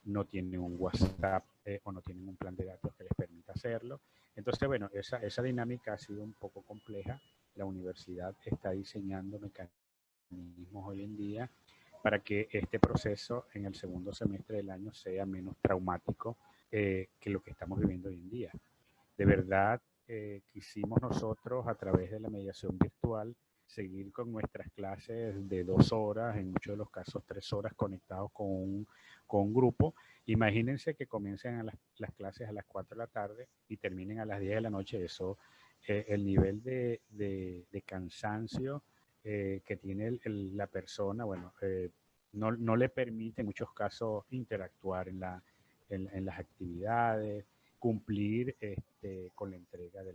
no tienen un WhatsApp o no tienen un plan de datos que les permita hacerlo. Entonces, bueno, esa dinámica ha sido un poco compleja. La universidad está diseñando mecanismos hoy en día para que este proceso en el segundo semestre del año sea menos traumático que lo que estamos viviendo hoy en día. De verdad, quisimos nosotros, a través de la mediación virtual, seguir con nuestras clases de 2 horas, en muchos de los casos 3 horas, conectados con un grupo. Imagínense que comiencen las clases a las 4 de la tarde y terminen a las 10 de la noche. Eso, el nivel de cansancio que tiene la persona, bueno, no le permite en muchos casos interactuar en las actividades, cumplir con la entrega de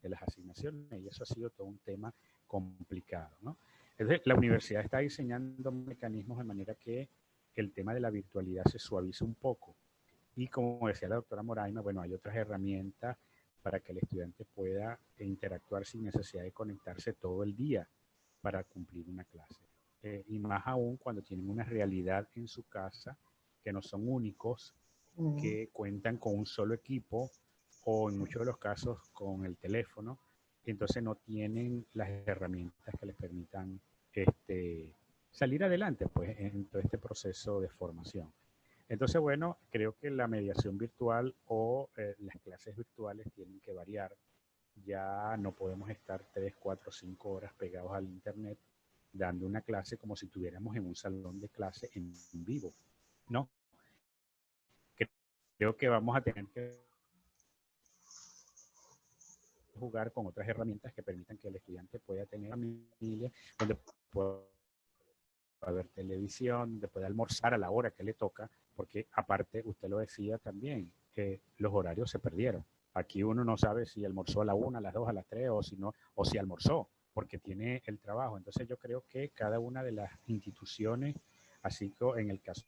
las asignaciones, y eso ha sido todo un tema complicado, ¿no? Entonces, la universidad está diseñando mecanismos de manera que el tema de la virtualidad se suavice un poco. Y como decía la doctora Moraima, bueno, hay otras herramientas para que el estudiante pueda interactuar sin necesidad de conectarse todo el día para cumplir una clase. Y más aún cuando tienen una realidad en su casa que no son únicos, que cuentan con un solo equipo o en muchos de los casos con el teléfono, entonces no tienen las herramientas que les permitan salir adelante pues, en todo este proceso de formación. Entonces, bueno, creo que la mediación virtual o las clases virtuales tienen que variar. Ya no podemos estar 3, 4, 5 horas pegados al internet dando una clase como si estuviéramos en un salón de clase en vivo, ¿no? Creo que vamos a tener que jugar con otras herramientas que permitan que el estudiante pueda tener familia, donde pueda ver televisión, donde pueda almorzar a la hora que le toca, porque aparte, usted lo decía también, los horarios se perdieron. Aquí uno no sabe si almorzó a la 1, a las 2, a las 3 o si no, o si almorzó, porque tiene el trabajo. Entonces yo creo que cada una de las instituciones, así como en el caso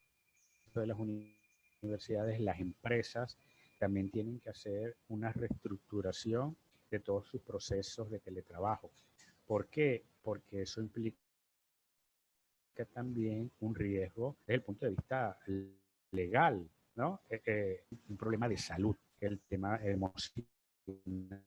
de las universidades, las empresas también tienen que hacer una reestructuración de todos sus procesos de teletrabajo. ¿Por qué? Porque eso implica también un riesgo desde el punto de vista legal, ¿no? Un problema de salud, el tema emocional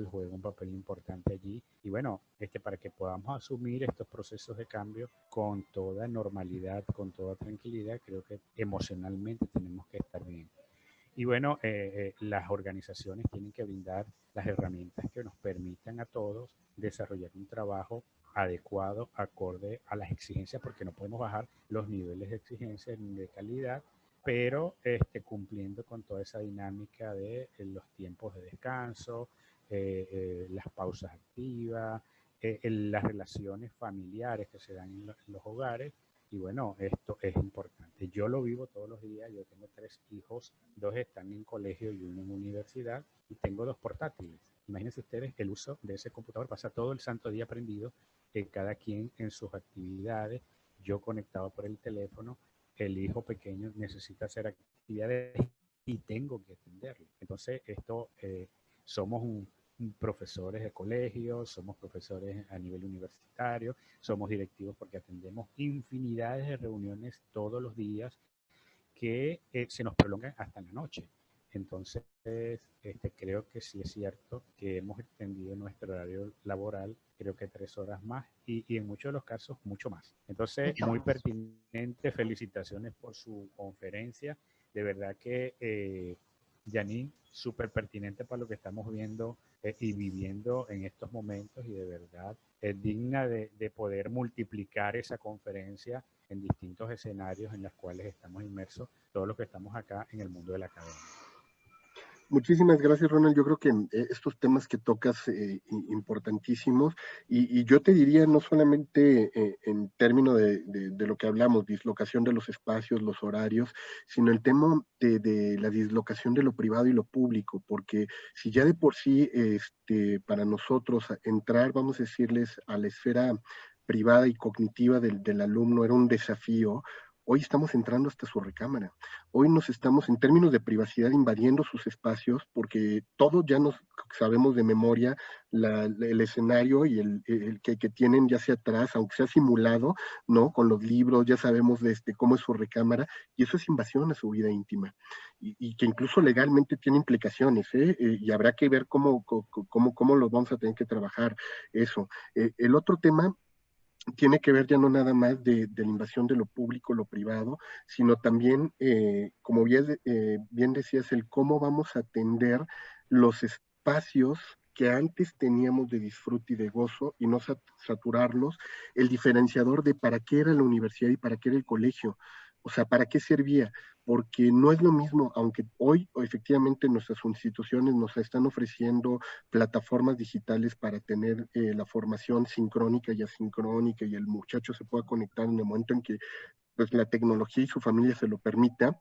juega un papel importante allí. Y bueno, para que podamos asumir estos procesos de cambio con toda normalidad, con toda tranquilidad, creo que emocionalmente tenemos que estar bien. Y bueno, las organizaciones tienen que brindar las herramientas que nos permitan a todos desarrollar un trabajo adecuado, acorde a las exigencias, porque no podemos bajar los niveles de exigencia ni de calidad, pero cumpliendo con toda esa dinámica de los tiempos de descanso, las pausas activas, las relaciones familiares que se dan en los hogares. Y bueno, esto es importante. Yo lo vivo todos los días. Yo tengo 3 hijos, 2 están en colegio y 1 en universidad, y tengo 2 portátiles. Imagínense ustedes el uso de ese computador. Pasa todo el santo día prendido, cada quien en sus actividades, yo conectado por el teléfono, el hijo pequeño necesita hacer actividades y tengo que atenderlo. Entonces, somos profesores de colegio, somos profesores a nivel universitario, somos directivos porque atendemos infinidades de reuniones todos los días, que se nos prolongan hasta la noche. Entonces, creo que sí es cierto que hemos extendido nuestro horario laboral, creo que 3 horas más y en muchos de los casos mucho más. Entonces, Mucho muy más. pertinente, felicitaciones por su conferencia. De verdad que, Janine, súper pertinente para lo que estamos viendo y viviendo en estos momentos y de verdad es digna de poder multiplicar esa conferencia en distintos escenarios en los cuales estamos inmersos, todos los que estamos acá en el mundo de la academia. Muchísimas gracias, Ronald. Yo creo que estos temas que tocas importantísimos, y yo te diría no solamente en términos de lo que hablamos, dislocación de los espacios, los horarios, sino el tema de la dislocación de lo privado y lo público, porque si ya de por sí para nosotros entrar, vamos a decirles, a la esfera privada y cognitiva del alumno era un desafío. Hoy estamos entrando hasta su recámara. Hoy nos estamos, en términos de privacidad, invadiendo sus espacios porque todos ya nos sabemos de memoria el escenario y el que tienen ya sea atrás, aunque sea simulado, ¿no? Con los libros, ya sabemos de cómo es su recámara y eso es invasión a su vida íntima y que incluso legalmente tiene implicaciones, ¿eh? Y habrá que ver cómo lo vamos a tener que trabajar eso. El otro tema tiene que ver ya no nada más de la invasión de lo público, lo privado, sino también, como bien decías, el cómo vamos a atender los espacios que antes teníamos de disfrute y de gozo y no saturarlos, el diferenciador de para qué era la universidad y para qué era el colegio, o sea, para qué servía, porque no es lo mismo, aunque hoy efectivamente nuestras instituciones nos están ofreciendo plataformas digitales para tener la formación sincrónica y asincrónica y el muchacho se pueda conectar en el momento en que pues, la tecnología y su familia se lo permita,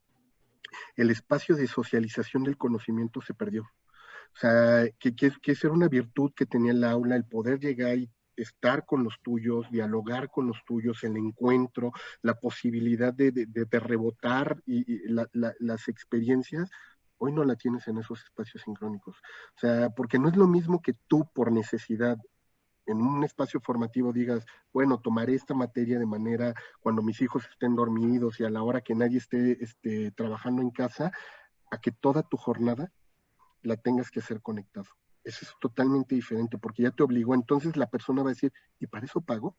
el espacio de socialización del conocimiento se perdió. O sea, que era una virtud que tenía el aula, el poder llegar y estar con los tuyos, dialogar con los tuyos, el encuentro, la posibilidad de rebotar las experiencias, hoy no la tienes en esos espacios sincrónicos. O sea, porque no es lo mismo que tú por necesidad en un espacio formativo digas, bueno, tomaré esta materia de manera cuando mis hijos estén dormidos y a la hora que nadie esté trabajando en casa, a que toda tu jornada la tengas que hacer conectado. Eso es totalmente diferente porque ya te obligó. Entonces la persona va a decir, ¿y para eso pago?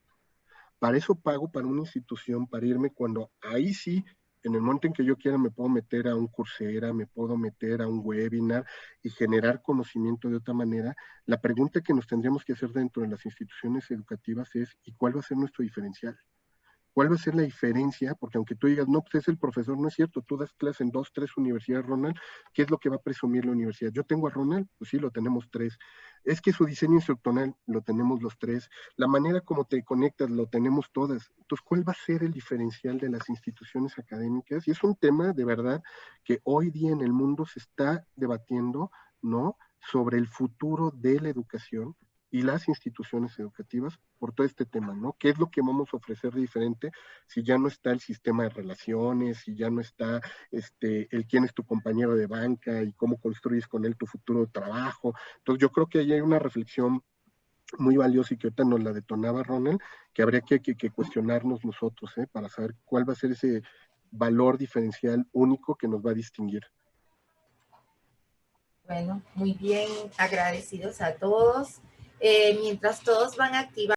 Para eso pago para una institución, para irme cuando ahí sí, en el momento en que yo quiera, me puedo meter a un Coursera, me puedo meter a un webinar y generar conocimiento de otra manera. La pregunta que nos tendríamos que hacer dentro de las instituciones educativas es, ¿y cuál va a ser nuestro diferencial? ¿Cuál va a ser la diferencia? Porque aunque tú digas, no, pues es el profesor, no es cierto, tú das clases en 2, 3 universidades, Ronald, ¿qué es lo que va a presumir la universidad? Yo tengo a Ronald, pues sí, lo tenemos 3. Es que su diseño instruccional lo tenemos los 3. La manera como te conectas lo tenemos todas. Entonces, ¿cuál va a ser el diferencial de las instituciones académicas? Y es un tema de verdad que hoy día en el mundo se está debatiendo, ¿no? Sobre el futuro de la educación y las instituciones educativas por todo este tema, ¿no? ¿Qué es lo que vamos a ofrecer de diferente si ya no está el sistema de relaciones, si ya no está el quién es tu compañero de banca y cómo construyes con él tu futuro de trabajo? Entonces yo creo que ahí hay una reflexión muy valiosa y que ahorita nos la detonaba Ronald, que habría que cuestionarnos nosotros, para saber cuál va a ser ese valor diferencial único que nos va a distinguir. Bueno, muy bien, agradecidos a todos. Mientras todos van a activar